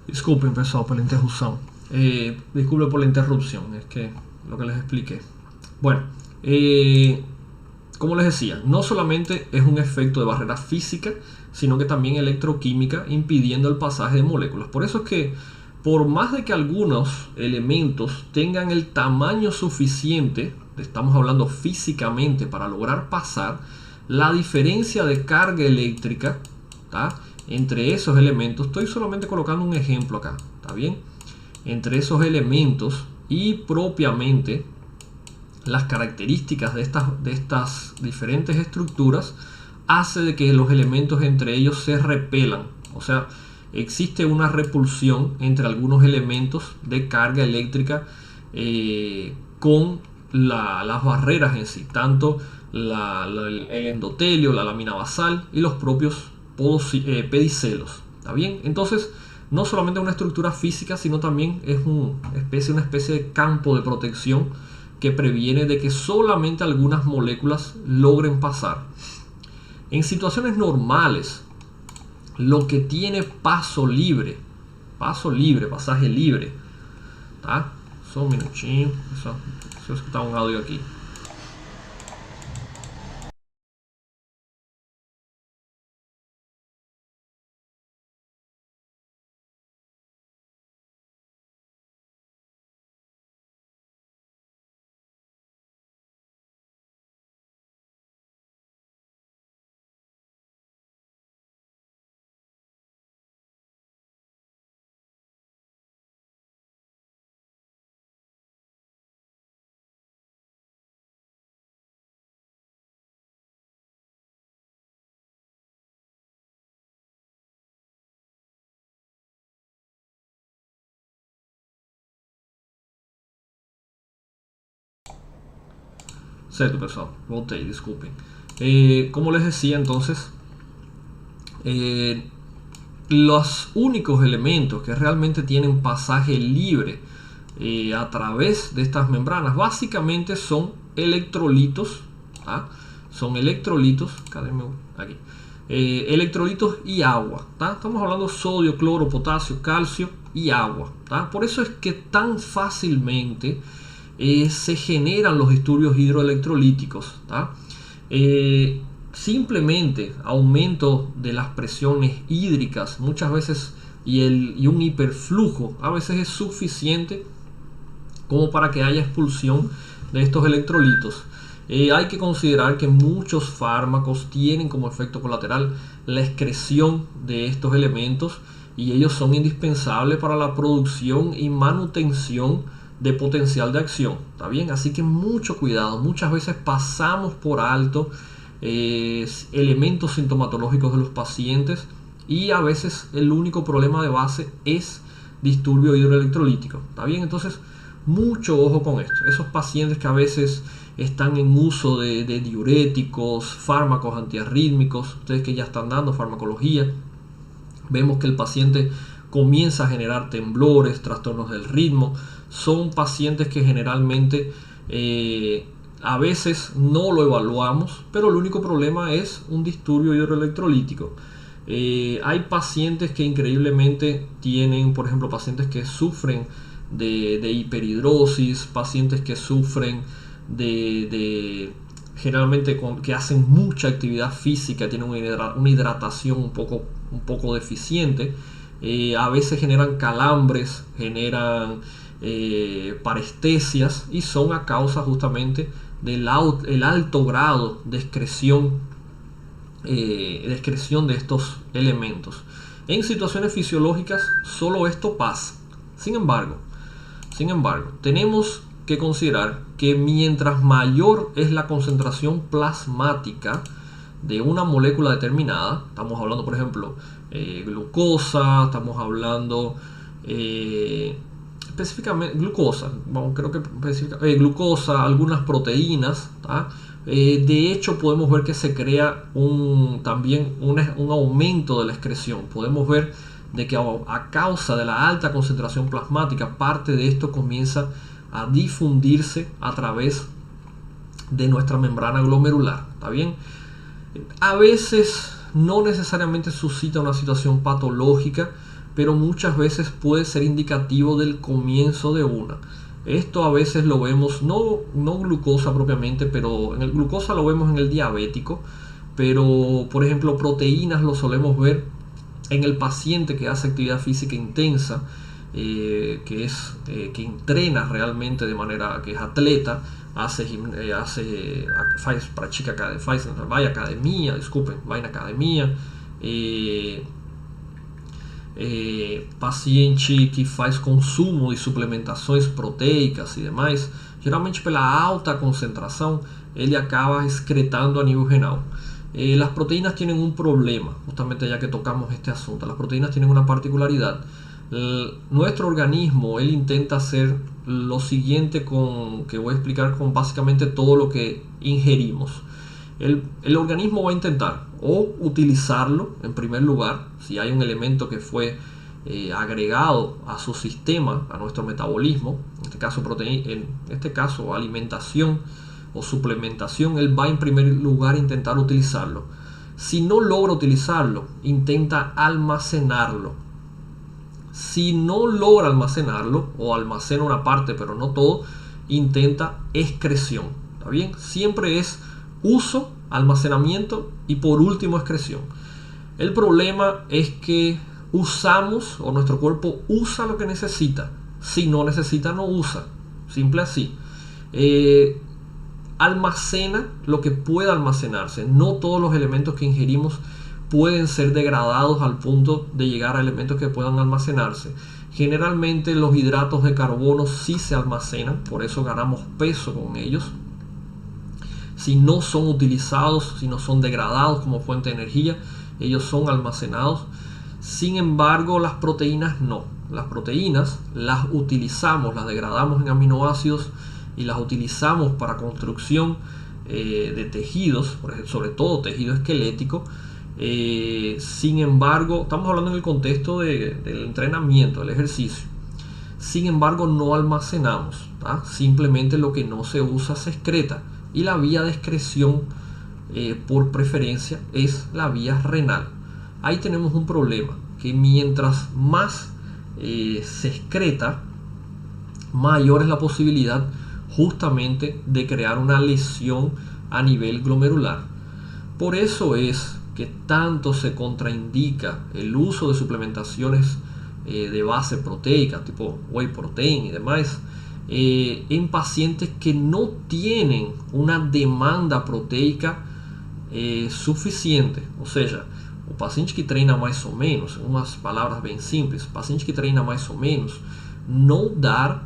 Disculpen, pessoal, pela interrupção. Disculpen por la interrupción, es que lo que les expliqué. Bueno, como les decía, no solamente es un efecto de barrera física, sino que también electroquímica, impidiendo el pasaje de moléculas. Por eso es que, por más de que algunos elementos tengan el tamaño suficiente, estamos hablando físicamente, para lograr pasar, la diferencia de carga eléctrica, ¿tá?, entre esos elementos, estoy solamente colocando un ejemplo acá, ¿está bien? Entre esos elementos y propiamente las características de estas diferentes estructuras hace de que los elementos entre ellos se repelan. O sea, existe una repulsión entre algunos elementos de carga eléctrica con las barreras en sí, tanto el endotelio, la lámina basal y los propios pedicelos. ¿Está bien? Entonces, no solamente una estructura física, sino también es una especie de campo de protección que previene de que solamente algunas moléculas logren pasar. En situaciones normales, lo que tiene pasaje libre, ¿tá? Só un minutinho, só escutar un audio aquí. Certo, pessoal, voltei, desculpem. Como les decía, entonces, los únicos elementos que realmente tienen pasaje libre a través de estas membranas básicamente son electrolitos, ¿tá? Son electrolitos, aquí, electrolitos y agua, ¿tá? Estamos hablando de sodio, cloro, potasio, calcio y agua, ¿tá? Por eso es que tan fácilmente se generan los disturbios hidroelectrolíticos, ¿tá? Simplemente aumento de las presiones hídricas muchas veces y un hiperflujo a veces es suficiente como para que haya expulsión de estos electrolitos. Hay que considerar que muchos fármacos tienen como efecto colateral la excreción de estos elementos y ellos son indispensables para la producción y manutención de potencial de acción, ¿está bien? Así que mucho cuidado, muchas veces pasamos por alto elementos sintomatológicos de los pacientes y a veces el único problema de base es disturbio hidroelectrolítico. ¿Está bien? Entonces, mucho ojo con esto. Esos pacientes que a veces están en uso de diuréticos, fármacos antiarrítmicos, ustedes que ya están dando farmacología, vemos que el paciente comienza a generar temblores, trastornos del ritmo. Son pacientes que generalmente a veces no lo evaluamos, pero el único problema es un disturbio hidroelectrolítico. Hay pacientes que increíblemente tienen, por ejemplo, pacientes que sufren de hiperhidrosis, pacientes que sufren generalmente que hacen mucha actividad física, tienen una hidratación un poco deficiente. A veces generan calambres, generan parestesias, y son a causa justamente del alto grado de excreción de estos elementos. En situaciones fisiológicas solo esto pasa. Sin embargo, tenemos que considerar que mientras mayor es la concentración plasmática de una molécula determinada, estamos hablando por ejemplo glucosa, estamos hablando específicamente glucosa, glucosa, algunas proteínas, de hecho podemos ver que se crea también un aumento de la excreción. Podemos ver de que a causa de la alta concentración plasmática, parte de esto comienza a difundirse a través de nuestra membrana glomerular. ¿Está bien? A veces no necesariamente suscita una situación patológica, pero muchas veces puede ser indicativo del comienzo de una. Esto a veces lo vemos, no glucosa propiamente, pero en el glucosa lo vemos en el diabético, pero por ejemplo proteínas lo solemos ver en el paciente que hace actividad física intensa, que entrena realmente de manera que es atleta, vai à academia, paciente que faz consumo de suplementações proteicas e demais, geralmente pela alta concentração ele acaba excretando a nível renal. Las proteínas tienen un problema, justamente ya que tocamos este asunto. Las proteínas tienen una particularidad. Nuestro organismo, él intenta hacer lo siguiente que voy a explicar con básicamente todo lo que ingerimos. El organismo va a intentar o utilizarlo en primer lugar, si hay un elemento que fue agregado a su sistema, a nuestro metabolismo, en este caso alimentación o suplementación, él va en primer lugar a intentar utilizarlo. Si no logra utilizarlo, intenta almacenarlo. Si no logra almacenarlo, o almacena una parte pero no todo, intenta excreción. ¿Está bien? Siempre es uso, almacenamiento y por último excreción. El problema es que usamos, o nuestro cuerpo usa lo que necesita. Si no necesita, no usa. Simple así. Almacena lo que pueda almacenarse. No todos los elementos que ingerimos pueden ser degradados al punto de llegar a elementos que puedan almacenarse. Generalmente los hidratos de carbono sí se almacenan, por eso ganamos peso con ellos. Si no son utilizados, si no son degradados como fuente de energía, ellos son almacenados. Sin embargo, las proteínas no. Las proteínas las utilizamos, las degradamos en aminoácidos y las utilizamos para construcción de tejidos, sobre todo tejido esquelético. Sin embargo, estamos hablando en el contexto del entrenamiento, del ejercicio. Sin embargo, no almacenamos, ¿tá? Simplemente lo que no se usa se excreta, y la vía de excreción por preferencia es la vía renal. Ahí tenemos un problema, que mientras más se excreta, mayor es la posibilidad justamente de crear una lesión a nivel glomerular. Por eso es que tanto se contraindica el uso de suplementaciones de base proteica, tipo whey protein y demás, en pacientes que no tienen una demanda proteica suficiente. Ou seja, o paciente que treina mais ou menos, umas palavras bem simples, o paciente que treina mais ou menos, não dar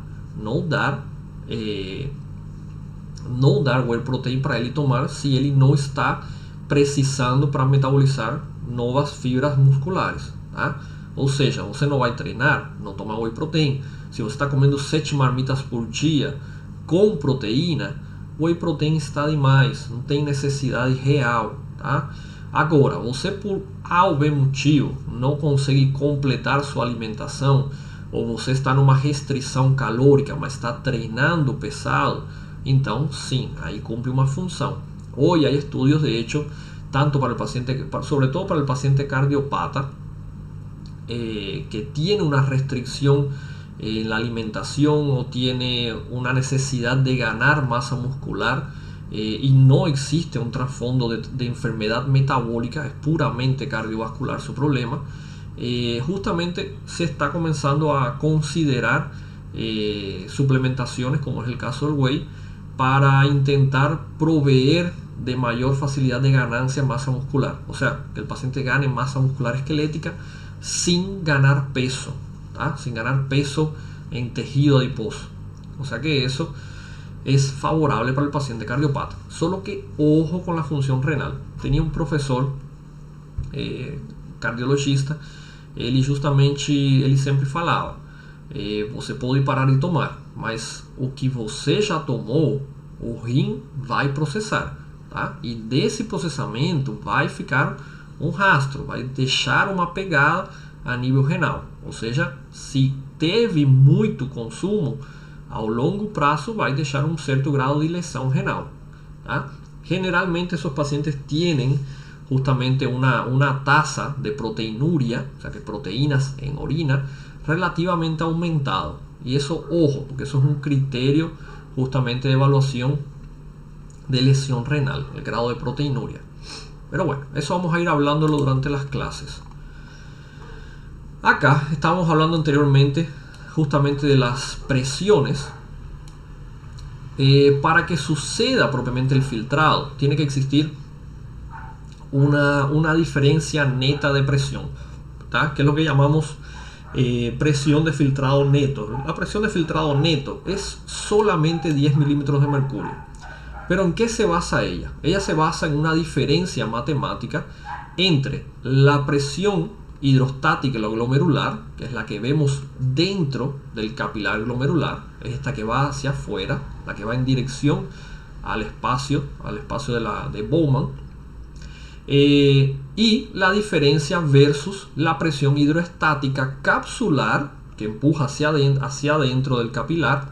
whey protein para ele tomar se ele não está precisando para metabolizar novas fibras musculares, tá? Ou seja, você não vai treinar, não tomar whey protein. Se você está comendo 7 marmitas por dia com proteína, whey protein está demais, não tem necessidade real, tá? Agora, você por algum motivo não consegue completar sua alimentação, ou você está numa restrição calórica, mas está treinando pesado, então sim, aí cumpre uma função. Hoy hay estudios, de hecho, tanto para el paciente, sobre todo para el paciente cardiopata, que tiene una restricción en la alimentación o tiene una necesidad de ganar masa muscular, y no existe un trasfondo de enfermedad metabólica, es puramente cardiovascular su problema. Justamente se está comenzando a considerar suplementaciones, como es el caso del whey, para intentar proveer de mayor facilidad de ganancia en masa muscular, o sea, que el paciente gane masa muscular esquelética sin ganar peso, ¿tá? Sin ganar peso en tejido adiposo. O sea que eso es favorable para el paciente cardiopata. Solo que ojo con la función renal. Tenía un professor cardiologista, ele sempre falava: você pode parar de tomar, mas o que você já tomou, o rim vai processar, tá? E desse processamento vai ficar um rastro, vai deixar uma pegada a nível renal. Ou seja, se teve muito consumo, ao longo prazo vai deixar um certo grau de lesão renal, tá? Generalmente esos pacientes tienen justamente una tasa de proteinuria, o sea que proteínas en orina, relativamente aumentado. Y eso, ojo, porque eso es un criterio justamente de evaluación de lesión renal, el grado de proteinuria. Pero bueno, eso vamos a ir hablándolo durante las clases. Acá estábamos hablando anteriormente justamente de las presiones. Para que suceda propiamente el filtrado, tiene que existir una diferencia neta de presión, ¿tá? Que es lo que llamamos presión de filtrado neto. La presión de filtrado neto es solamente 10 milímetros de mercurio. Pero ¿en qué se basa ella? Ella se basa en una diferencia matemática entre la presión hidrostática y la glomerular, que es la que vemos dentro del capilar glomerular, es esta que va hacia afuera, la que va en dirección al espacio de Bowman, y la diferencia versus la presión hidroestática capsular, que empuja hacia adentro del capilar,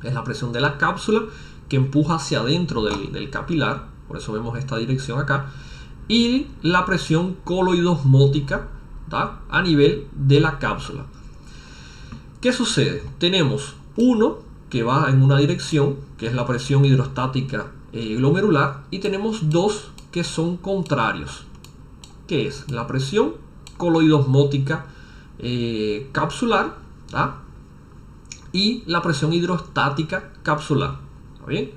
es la presión de la cápsula que empuja hacia adentro del capilar, por eso vemos esta dirección acá, y la presión coloidosmótica, ¿tá? A nivel de la cápsula. ¿Qué sucede? Tenemos uno que va en una dirección, que es la presión hidrostática glomerular, y tenemos dos que son contrarios, que es la presión coloidosmótica capsular, ¿tá? Y la presión hidrostática capsular. ¿Está bien?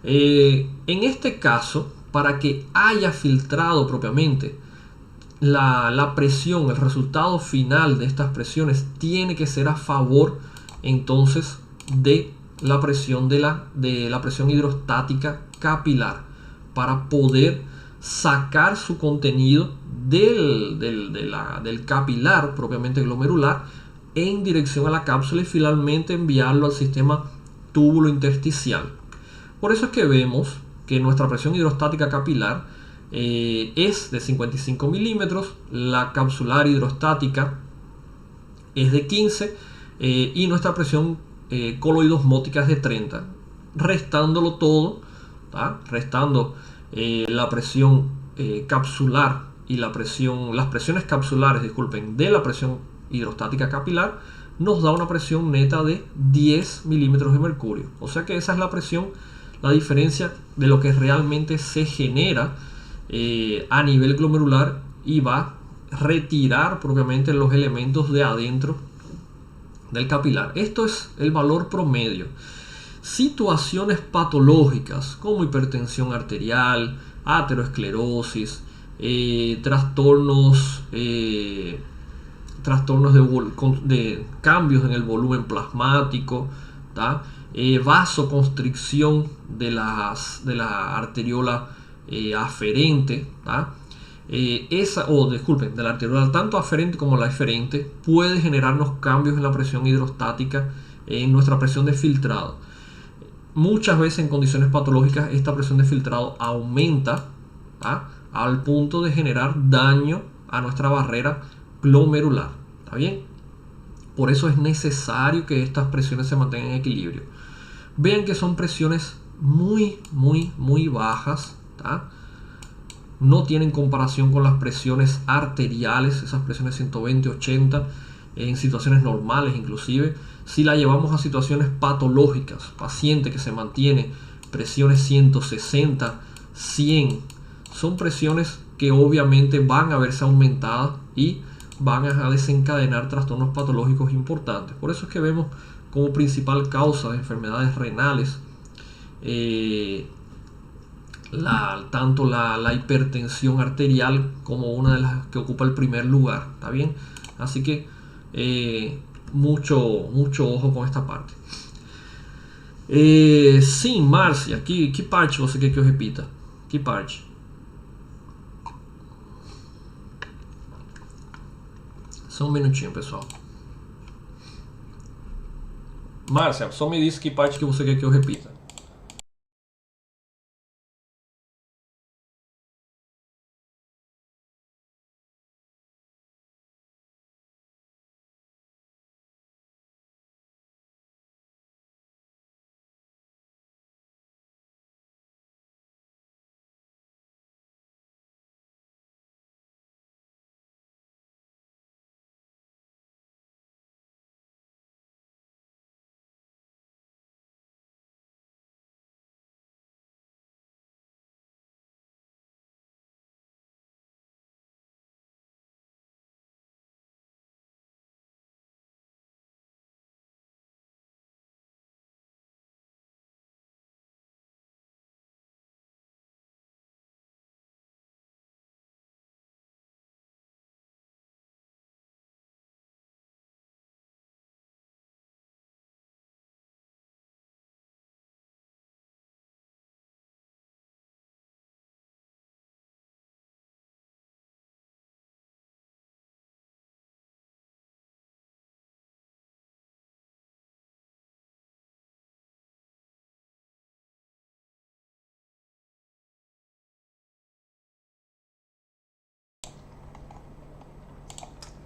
En este caso, para que haya filtrado propiamente la presión, el resultado final de estas presiones tiene que ser a favor entonces de la presión de la presión hidrostática capilar, para poder sacar su contenido del capilar propiamente glomerular en dirección a la cápsula y finalmente enviarlo al sistema túbulo intersticial. Por eso es que vemos que nuestra presión hidrostática capilar es de 55 milímetros, la capsular hidrostática es de 15 y nuestra presión coloidosmótica es de 30, restándolo todo, ¿tá? Restando la presión capsular y las presiones capsulares, disculpen, de la presión hidrostática capilar, nos da una presión neta de 10 milímetros de mercurio. O sea que esa es la presión, la diferencia de lo que realmente se genera a nivel glomerular y va a retirar propiamente los elementos de adentro del capilar. Esto es el valor promedio. Situaciones patológicas como hipertensión arterial, aterosclerosis, trastornos de cambios en el volumen plasmático, ¿tá? Vasoconstricción de la arteriola aferente, ¿tá? disculpen, de la arteriolar, tanto aferente como la eferente, puede generarnos cambios en la presión hidrostática, en nuestra presión de filtrado. Muchas veces en condiciones patológicas esta presión de filtrado aumenta, ¿tá?, al punto de generar daño a nuestra barrera glomerular. ¿Está bien? Por eso es necesario que estas presiones se mantengan en equilibrio. Vean que son presiones muy bajas, ¿tá? No tienen comparación con las presiones arteriales, esas presiones 120, 80, en situaciones normales inclusive. Si la llevamos a situaciones patológicas, paciente que se mantiene presiones 160, 100, son presiones que obviamente van a verse aumentadas y van a desencadenar trastornos patológicos importantes. Por eso es que vemos como principal causa de enfermedades renales tanto la hipertensión arterial como una de las que ocupa el primer lugar. ¿Está bien? Así que mucho ojo con esta parte. Sim, Márcia, que parte você quer que eu repita? Que parte? Só um minutinho, pessoal. Márcia, só me diz que parte que você quer que eu repita.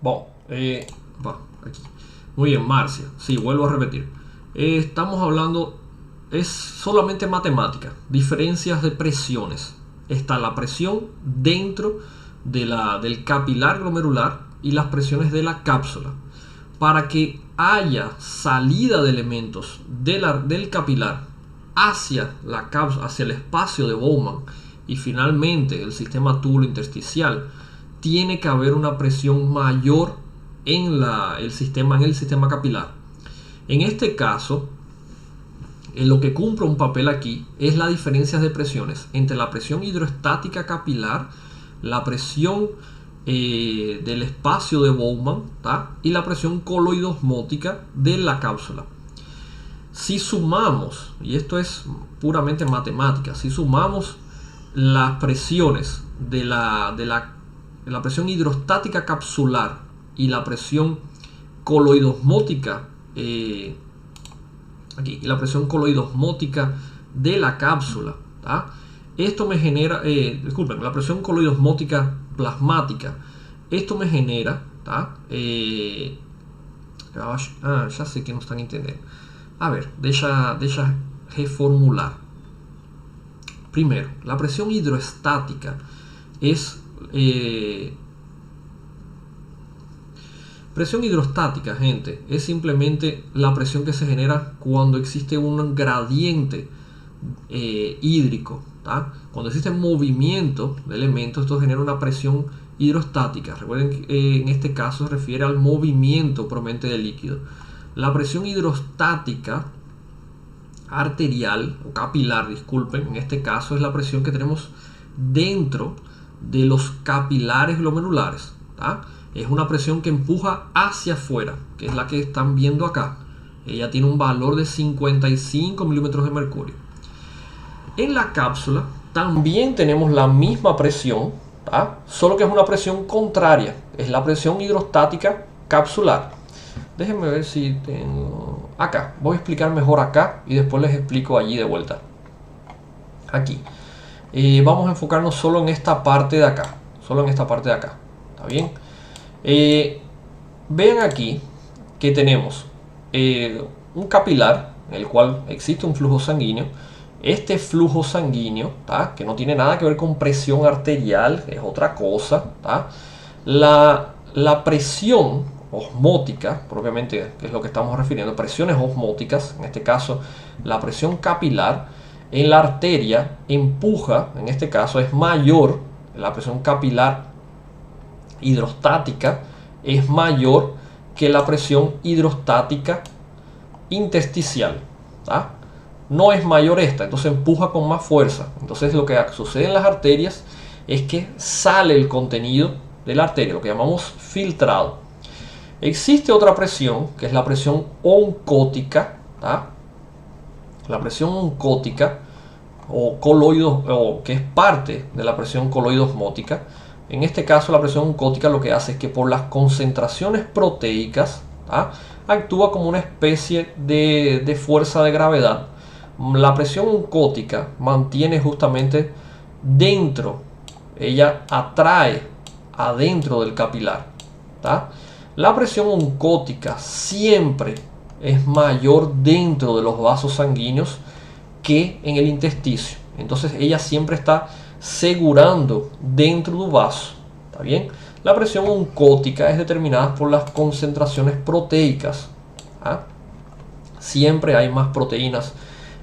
Bon, aquí. Muy bien, Marcia. Sí, vuelvo a repetir. Estamos hablando, es solamente matemática, diferencias de presiones. Está la presión dentro del capilar glomerular y las presiones de la cápsula. Para que haya salida de elementos del capilar hacia la cápsula, hacia el espacio de Bowman y finalmente el sistema túbulo intersticial, tiene que haber una presión mayor en el sistema capilar. En este caso, lo que cumple un papel aquí es la diferencia de presiones entre la presión hidroestática capilar, la presión del espacio de Bowman, ¿tá?, y la presión coloidosmótica de la cápsula. Si sumamos, y esto es puramente matemática, si sumamos las presiones de la presión hidrostática capsular y la presión coloidosmótica aquí, y la presión coloidosmótica de la cápsula, ¿tá?, esto me genera, disculpen, la presión coloidosmótica plasmática, esto me genera, ¿tá?, ya sé que no están entendiendo. A ver, deixa reformular. Primero, la presión hidroestática es presión hidrostática, gente, es simplemente la presión que se genera cuando existe un gradiente hídrico, ¿tá? Cuando existe movimiento de elementos, esto genera una presión hidrostática. Recuerden que en este caso se refiere al movimiento propiamente del líquido. La presión hidrostática arterial o capilar, disculpen, en este caso es la presión que tenemos dentro de los capilares glomerulares, ¿tá? Es una presión que empuja hacia afuera, que es la que están viendo acá. Ella tiene un valor de 55 milímetros de mercurio. En la cápsula también tenemos la misma presión, ¿tá? Solo que es una presión contraria, es la presión hidrostática capsular. Déjenme ver si tengo... Acá, voy a explicar mejor acá y después les explico allí de vuelta. Aquí. Vamos a enfocarnos solo en esta parte de acá. Solo en esta parte de acá. ¿Está bien? Vean aquí que tenemos un capilar en el cual existe un flujo sanguíneo. Este flujo sanguíneo, ¿tá? Que no tiene nada que ver con presión arterial, es otra cosa, ¿tá? La presión osmótica, propiamente, que es lo que estamos refiriendo, presiones osmóticas, en este caso la presión capilar en la arteria empuja, en este caso es mayor, la presión capilar hidrostática es mayor que la presión hidrostática intersticial, ¿tá? No es mayor esta, entonces empuja con más fuerza. Entonces lo que sucede en las arterias es que sale el contenido de la arteria, lo que llamamos filtrado. Existe otra presión, que es la presión oncótica, ¿tá? La presión oncótica o que es parte de la presión coloidosmótica. En este caso la presión oncótica lo que hace es que por las concentraciones proteicas, ¿tá? Actúa como una especie de fuerza de gravedad. La presión oncótica mantiene justamente dentro, ella atrae adentro del capilar, ¿tá? La presión oncótica siempre es mayor dentro de los vasos sanguíneos que en el intersticio. Entonces ella siempre está segurando dentro del vaso. ¿Está bien? La presión oncótica es determinada por las concentraciones proteicas. ¿Ah? Siempre hay más proteínas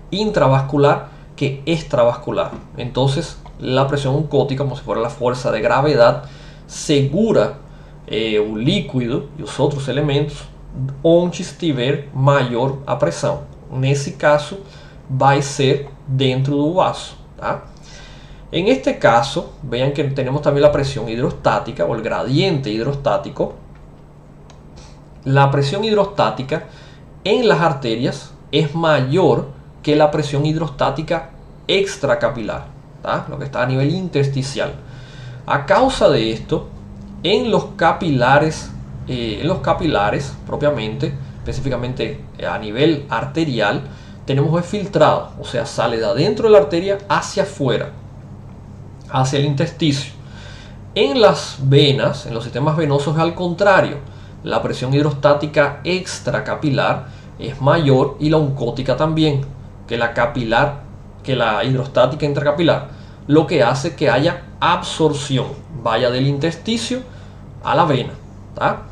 intravascular que extravascular. Entonces la presión oncótica, como si fuera la fuerza de gravedad, segura un líquido e os outros elementos onde estiver maior a pressão. Nesse caso, vai ser dentro do vaso. ¿Tá? En este caso, vean que tenemos también la presión hidrostática o el gradiente hidrostático. La presión hidrostática en las arterias es mayor que la presión hidrostática extracapilar, ¿tá? Lo que está a nivel intersticial. A causa de esto, en los capilares propiamente, específicamente a nivel arterial, tenemos el filtrado, o sea, sale de adentro de la arteria hacia afuera, hacia el intersticio. En las venas, en los sistemas venosos, al contrario, la presión hidrostática extracapilar es mayor y la oncótica también que la hidrostática intracapilar, lo que hace que haya absorción, vaya del intersticio a la vena. ¿Tá?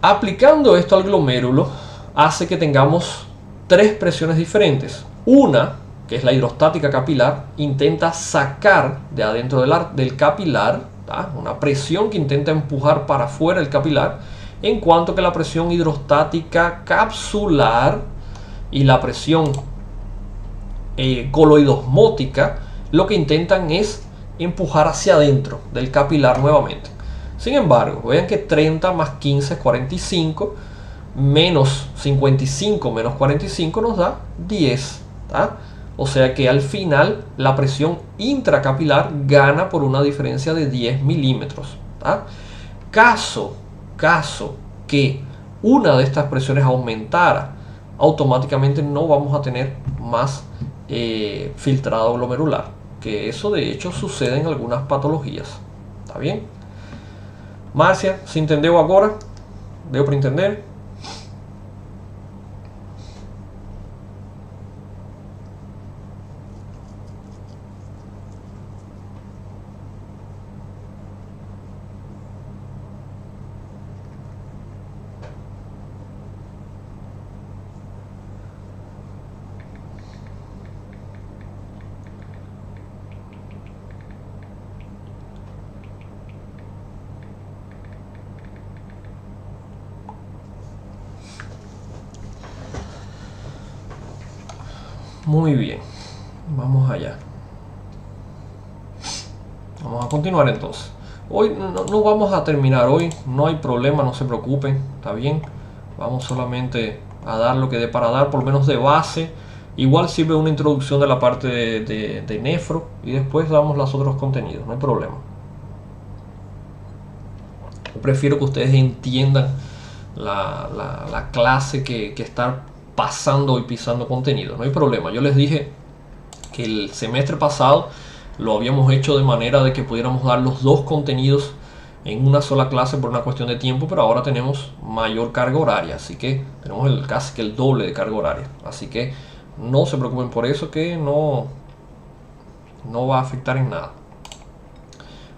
Aplicando esto al glomérulo hace que tengamos tres presiones diferentes. Una, que es la hidrostática capilar, intenta sacar de adentro del capilar, ¿tá? Una presión que intenta empujar para afuera el capilar, en cuanto que la presión hidrostática capsular y la presión coloidosmótica lo que intentan es empujar hacia adentro del capilar nuevamente. Sin embargo, vean que 30 más 15 es 45, menos 55 menos 45 nos da 10. ¿Tá? O sea que al final la presión intracapilar gana por una diferencia de 10 milímetros. ¿Tá? Caso que una de estas presiones aumentara, automáticamente no vamos a tener más filtrado glomerular, que eso de hecho sucede en algunas patologías. ¿Está bien? Márcia, se entendeu agora? Deu para entender? Muy bien, vamos allá. Vamos a continuar entonces. Hoy no vamos a terminar hoy, no hay problema, no se preocupen, está bien. Vamos solamente a dar lo que dé para dar, por lo menos de base. Igual sirve una introducción de la parte de nefro y después damos los otros contenidos, no hay problema. Yo prefiero que ustedes entiendan la clase que estar pasando y pisando contenido, no hay problema. Yo les dije que el semestre pasado lo habíamos hecho de manera de que pudiéramos dar los dos contenidos en una sola clase por una cuestión de tiempo, pero ahora tenemos mayor carga horaria, así que tenemos casi que el doble de carga horaria, así que no se preocupen por eso, que no va a afectar en nada.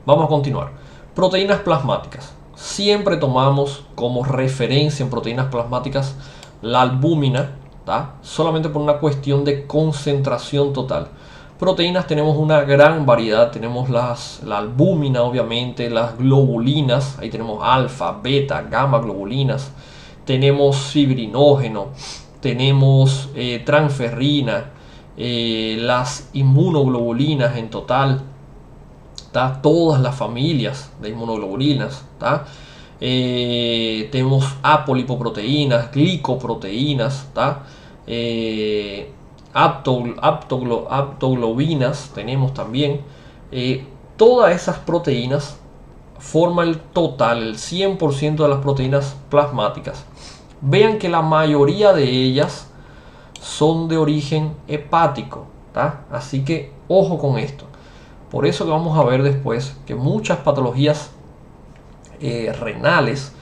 Vamos a continuar. Proteínas plasmáticas. Siempre tomamos como referencia en proteínas plasmáticas la albúmina, ¿tá? Solamente por una cuestión de concentración total. Proteínas tenemos una gran variedad, tenemos la albúmina, obviamente, las globulinas, ahí tenemos alfa, beta, gamma globulinas, tenemos fibrinógeno, tenemos transferrina, las inmunoglobulinas en total, ¿tá? Todas las familias de inmunoglobulinas, ¿tá? Tenemos apolipoproteínas, glicoproteínas, ¿tá? Aptoglobinas tenemos también. Todas esas proteínas forman el total, el 100% de las proteínas plasmáticas. Vean que la mayoría de ellas son de origen hepático, ¿tá? Así que ojo con esto. Por eso que vamos a ver después que muchas patologías renales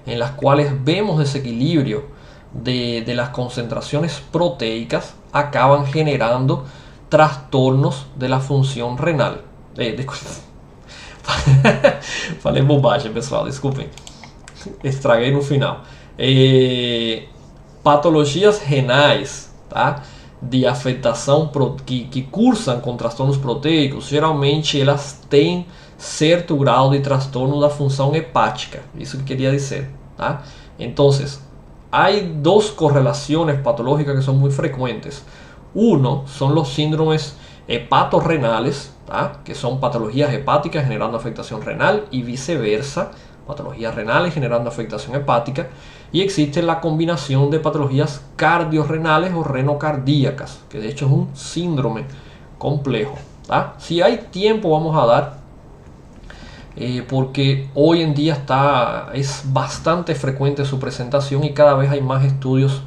en las cuales vemos desequilibrio de las concentraciones proteicas acaban generando trastornos de la función renal. Falei bobagem, pessoal, desculpem. Estraguei no final. Patologias renais, tá? De afetação que cursam com transtornos proteicos, geralmente elas têm certo grau de transtorno da função hepática. Isso que queria dizer, tá? Então, hay dos correlaciones patológicas que son muy frecuentes. Uno son los síndromes hepatorrenales, ¿tá? Que son patologías hepáticas generando afectación renal, y viceversa, patologías renales generando afectación hepática. Y existe la combinación de patologías cardiorrenales o renocardíacas, que de hecho es un síndrome complejo, ¿tá? Si hay tiempo vamos a dar, porque hoy en día es bastante frecuente su presentación y cada vez hay más estudios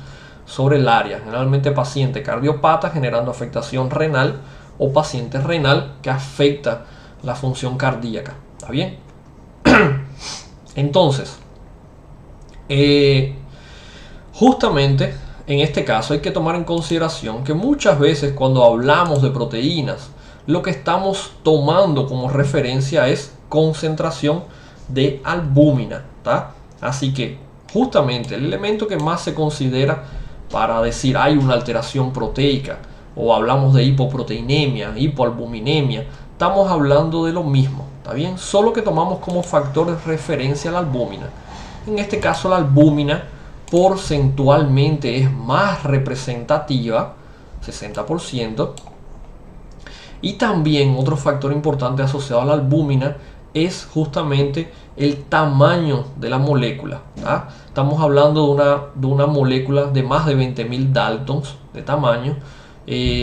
sobre el área. Generalmente paciente cardiopata generando afectación renal o paciente renal que afecta la función cardíaca. ¿Está bien? Entonces, justamente en este caso hay que tomar en consideración que muchas veces cuando hablamos de proteínas, lo que estamos tomando como referencia es concentración de albúmina, ¿tá? Así que justamente el elemento que más se considera para decir hay una alteración proteica, o hablamos de hipoproteinemia, hipoalbuminemia, estamos hablando de lo mismo, ¿está bien? Solo que tomamos como factor de referencia la albúmina. En este caso la albúmina porcentualmente es más representativa, 60%. Y también otro factor importante asociado a la albúmina es justamente el tamaño de la molécula, ¿tá? Estamos hablando de una molécula de más de 20.000 Daltons de tamaño,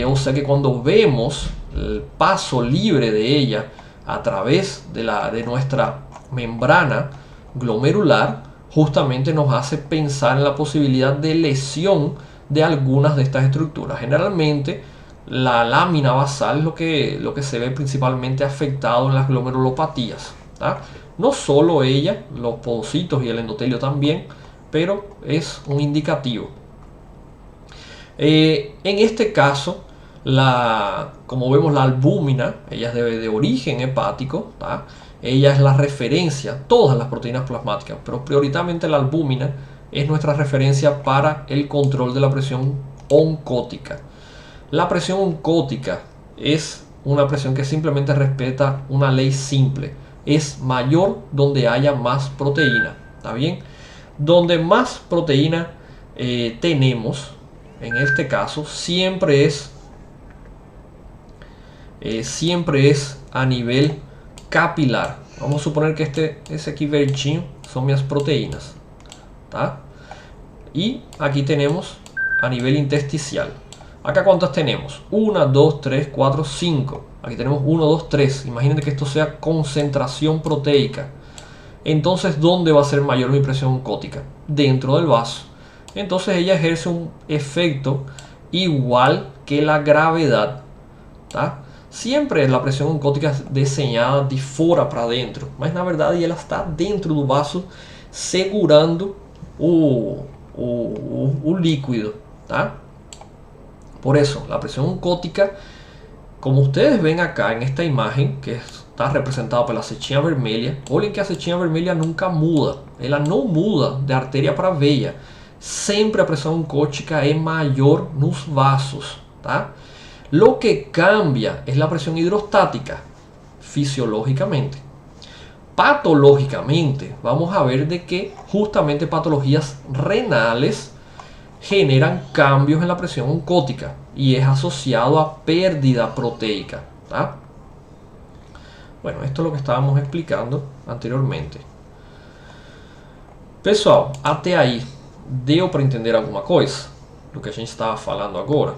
o sea que cuando vemos el paso libre de ella a través de nuestra membrana glomerular, justamente nos hace pensar en la posibilidad de lesión de algunas de estas estructuras. Generalmente la lámina basal es lo que se ve principalmente afectado en las glomerulopatías, ¿tá? No solo ella, los podocitos y el endotelio también, pero es un indicativo. En este caso, como vemos, la albúmina, ella es de origen hepático, ¿tá? Ella es la referencia, todas las proteínas plasmáticas, pero prioritariamente la albúmina es nuestra referencia para el control de la presión oncótica. La presión oncótica es una presión que simplemente respeta una ley simple. Es mayor donde haya más proteína. ¿Está bien? Donde más proteína tenemos, en este caso, siempre es a nivel capilar. Vamos a suponer que ese aquí verdinho son mis proteínas, ¿tá? Y aquí tenemos a nivel intersticial. Acá ¿cuántas tenemos? 1, 2, 3, 4, 5. Aquí tenemos 1, 2, 3. Imagínate que esto sea concentración proteica. Entonces, ¿dónde va a ser mayor mi presión oncótica? Dentro del vaso. Entonces ella ejerce un efecto igual que la gravedad. ¿Tá? Siempre la presión oncótica es desenhada de fora para dentro, mas na verdade ela está dentro do vaso segurando o líquido. ¿Tá? Por eso, la presión oncótica, como ustedes ven acá en esta imagen, que está representada pela setinha vermelha, olhem que a setinha vermelha nunca muda. Ela não muda de artéria para veia. Sempre a pressão oncótica é maior nos vasos. ¿Tá? Lo que cambia es la presión hidrostática, fisiológicamente. Patológicamente, vamos a ver de que justamente patologías renales generan cambios en la presión oncótica y es asociado a pérdida proteica. ¿Tá? Bueno, esto es lo que estábamos explicando anteriormente. Pessoal, até aí, deu para entender alguma coisa do que a gente estava falando agora?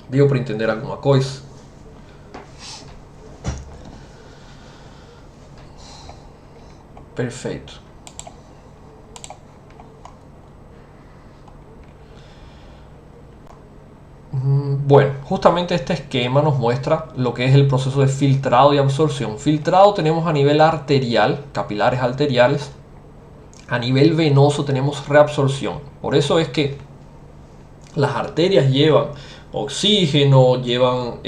Deu para entender alguma coisa? Perfeito. Bueno, justamente este esquema nos muestra lo que es el proceso de filtrado y absorción. Filtrado tenemos a nivel arterial, capilares arteriales. A nivel venoso tenemos reabsorción. Por eso es que las arterias llevan oxígeno, llevan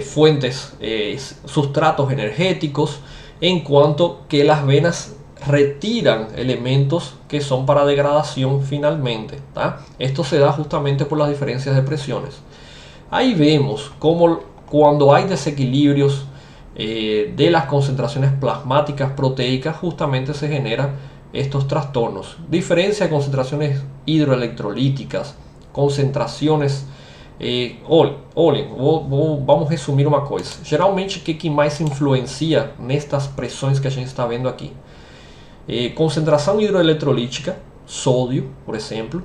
fuentes, sustratos energéticos, en cuanto que las venas retiran elementos que son para degradación finalmente. ¿Tá? Esto se da justamente por las diferencias de presiones. Ahí vemos cómo cuando hay desequilibrios de las concentraciones plasmáticas proteicas, justamente se generan estos trastornos. Diferencia de concentraciones hidroelectrolíticas, concentrações. Olhem, vamos resumir uma coisa. Geralmente, o que mais influencia nestas pressões que a gente está vendo aqui? Concentração hidroeletrolítica, sódio, por exemplo.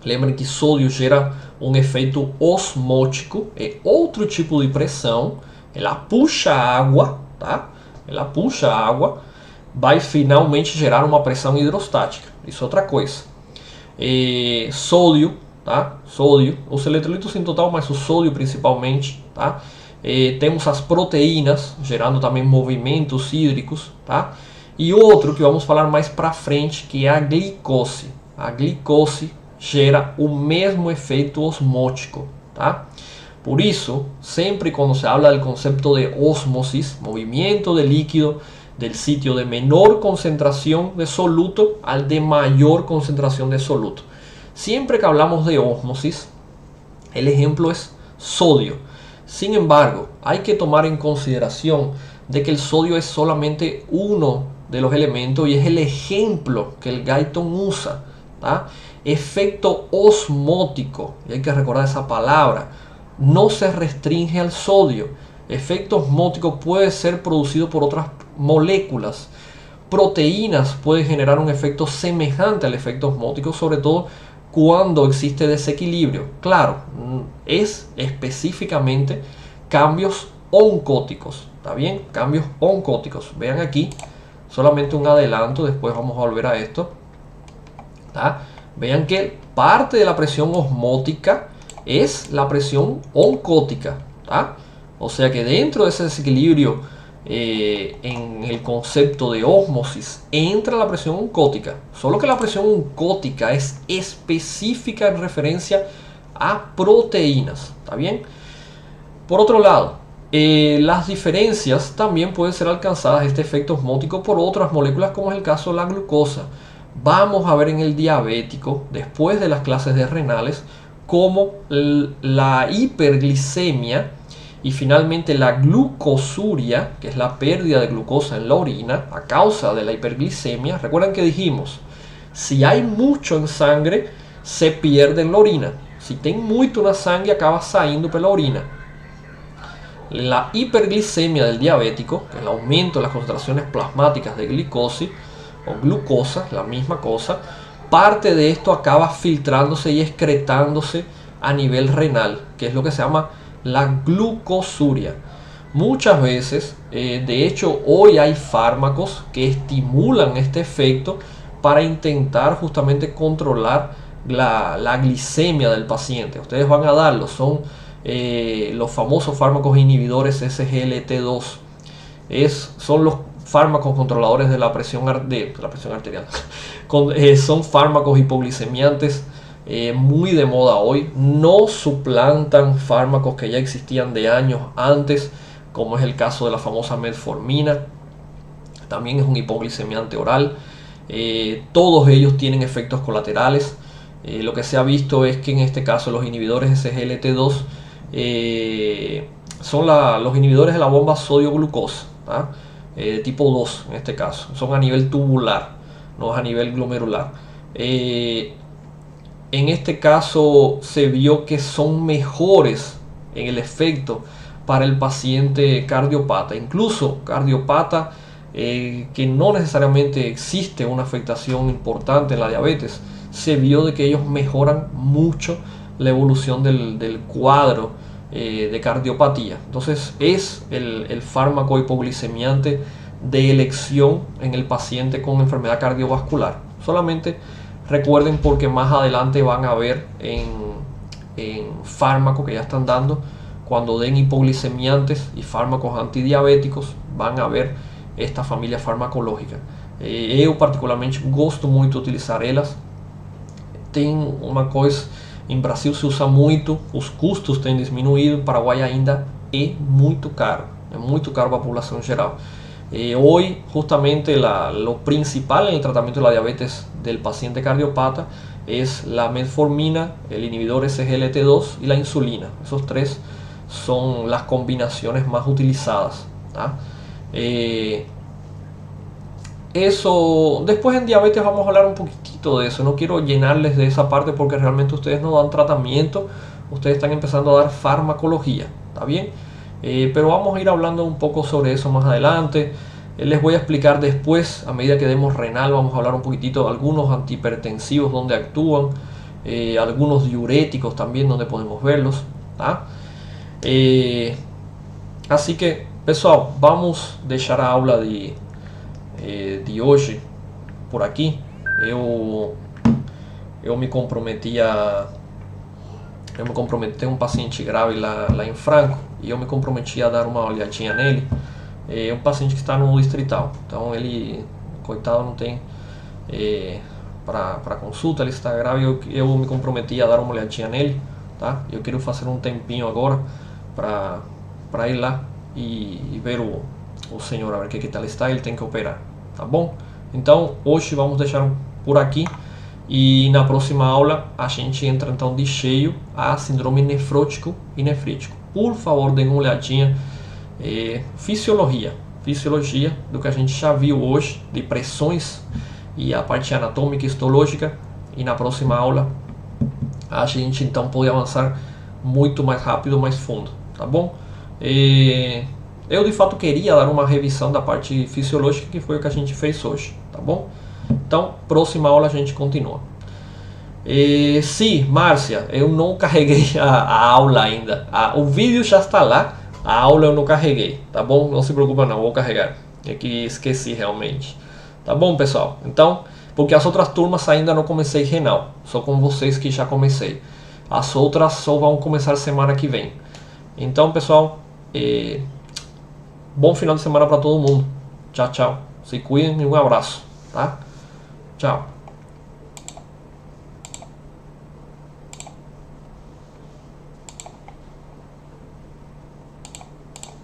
Lembrem que sódio gera um efeito osmótico, é outro tipo de pressão. Ela puxa água, tá? Ela puxa água, vai finalmente gerar uma pressão hidrostática. Isso é outra coisa. Sódio, tá? Sódio, os eletrolitos em total, mas o sódio principalmente, tá? Temos as proteínas gerando também movimentos hídricos, tá? E outro que vamos falar mais para frente, que é a glicose. A glicose gera o mesmo efeito osmótico, tá? Por isso, sempre quando se habla do conceito de ósmosis, movimento de líquido del sitio de menor concentración de soluto al de mayor concentración de soluto. Siempre que hablamos de ósmosis, el ejemplo es sodio. Sin embargo, hay que tomar en consideración de que el sodio es solamente uno de los elementos y es el ejemplo que el Guyton usa. ¿Tá? Efecto osmótico, y hay que recordar esa palabra, no se restringe al sodio. Efecto osmótico puede ser producido por otras moléculas. Proteínas pueden generar un efecto semejante al efecto osmótico, sobre todo cuando existe desequilibrio. Claro, es específicamente cambios oncóticos. ¿Está bien? Cambios oncóticos. Vean aquí, solamente un adelanto, después vamos a volver a esto. ¿Tá? Vean que parte de la presión osmótica es la presión oncótica. ¿Tá? O sea que dentro de ese desequilibrio en el concepto de ósmosis entra la presión oncótica. Solo que la presión oncótica es específica en referencia a proteínas. ¿Está bien? Por otro lado, las diferencias también pueden ser alcanzadas, este efecto osmótico, por otras moléculas, como es el caso de la glucosa. Vamos a ver en el diabético, después de las clases de renales, cómo la hiperglicemia y finalmente la glucosuria, que es la pérdida de glucosa en la orina a causa de la hiperglicemia. Recuerden que dijimos, si hay mucho en sangre, se pierde en la orina. Si tem muito na sangue, acaba saindo pela orina. La hiperglicemia del diabético, que es el aumento de las concentraciones plasmáticas de glicosa o glucosa, la misma cosa, parte de esto acaba filtrándose y excretándose a nivel renal, que es lo que se llama la glucosuria. Muchas veces, de hecho, hoy hay fármacos que estimulan este efecto para intentar justamente controlar la glicemia del paciente. Ustedes van a darlo, son los famosos fármacos inhibidores SGLT2. Son los fármacos controladores de la presión arterial. Son fármacos hipoglicemiantes muy de moda hoy. No suplantan fármacos que ya existían de años antes, como es el caso de la famosa metformina. También es un hipoglicemiante oral. Todos ellos tienen efectos colaterales. Lo que se ha visto es que en este caso los inhibidores SGLT2 son los inhibidores de la bomba sodio-glucosa, tipo 2 en este caso. Son a nivel tubular, no es a nivel glomerular. En este caso se vio que son mejores en el efecto para el paciente cardiopata, incluso cardiopata que no necesariamente existe una afectación importante en la diabetes. Se vio de que ellos mejoran mucho la evolución del cuadro de cardiopatía. Entonces es el fármaco hipoglicemiante de elección en el paciente con enfermedad cardiovascular. Solamente recuerden, porque más adelante van a ver en fármacos que ya están dando, cuando den hipoglicemiantes y fármacos antidiabéticos, van a ver esta familia farmacológica. Eu particularmente gosto muito de utilizar elas. Tem uma coisa, em Brasil se usa muito, os custos têm diminuído, Paraguai ainda é muito caro para a população geral. Hoy justamente lo principal en el tratamiento de la diabetes del paciente cardiopata es la metformina, el inhibidor SGLT2 y la insulina. Esos tres son las combinaciones más utilizadas. Eso, después en diabetes vamos a hablar un poquitito de eso. No quiero llenarles de esa parte porque realmente ustedes no dan tratamiento, ustedes están empezando a dar farmacología, ¿está bien? Pero vamos a ir hablando un poco sobre eso más adelante. Les voy a explicar después, a medida que demos renal, vamos a hablar un poquitito de algunos antihipertensivos donde actúan, algunos diuréticos también donde podemos verlos, tá? Assim que, pessoal, vamos deixar a aula de hoje por aqui. Eu me comprometi a um paciente grave lá em Franco, e eu me comprometi a dar uma olhadinha nele. É um paciente que está no distrital, então ele, coitado, não tem para consulta, ele está grave. Eu me comprometi a dar uma olhadinha nele, tá? Eu quero fazer um tempinho agora para ir lá e ver o senhor, a ver que tal está. Ele tem que operar, tá bom? Então hoje vamos deixar por aqui. E na próxima aula a gente entra então de cheio a síndrome nefrótico e nefrítico. Por favor, deem uma olhadinha, fisiologia do que a gente já viu hoje, de pressões e a parte anatômica e histológica. E na próxima aula a gente então pode avançar muito mais rápido, mais fundo, tá bom? Eu de fato queria dar uma revisão da parte fisiológica, que foi o que a gente fez hoje, tá bom? Então, próxima aula a gente continua. Sim, Márcia, eu não carreguei a aula ainda. O vídeo já está lá, a aula eu não carreguei, tá bom? Não se preocupa não, vou carregar. É que esqueci realmente. Tá bom, pessoal? Então, porque as outras turmas ainda não comecei renal, só com vocês que já comecei. As outras só vão começar semana que vem. Então, pessoal, bom final de semana para todo mundo. Tchau, tchau. Se cuidem e um abraço, tá? Tchau.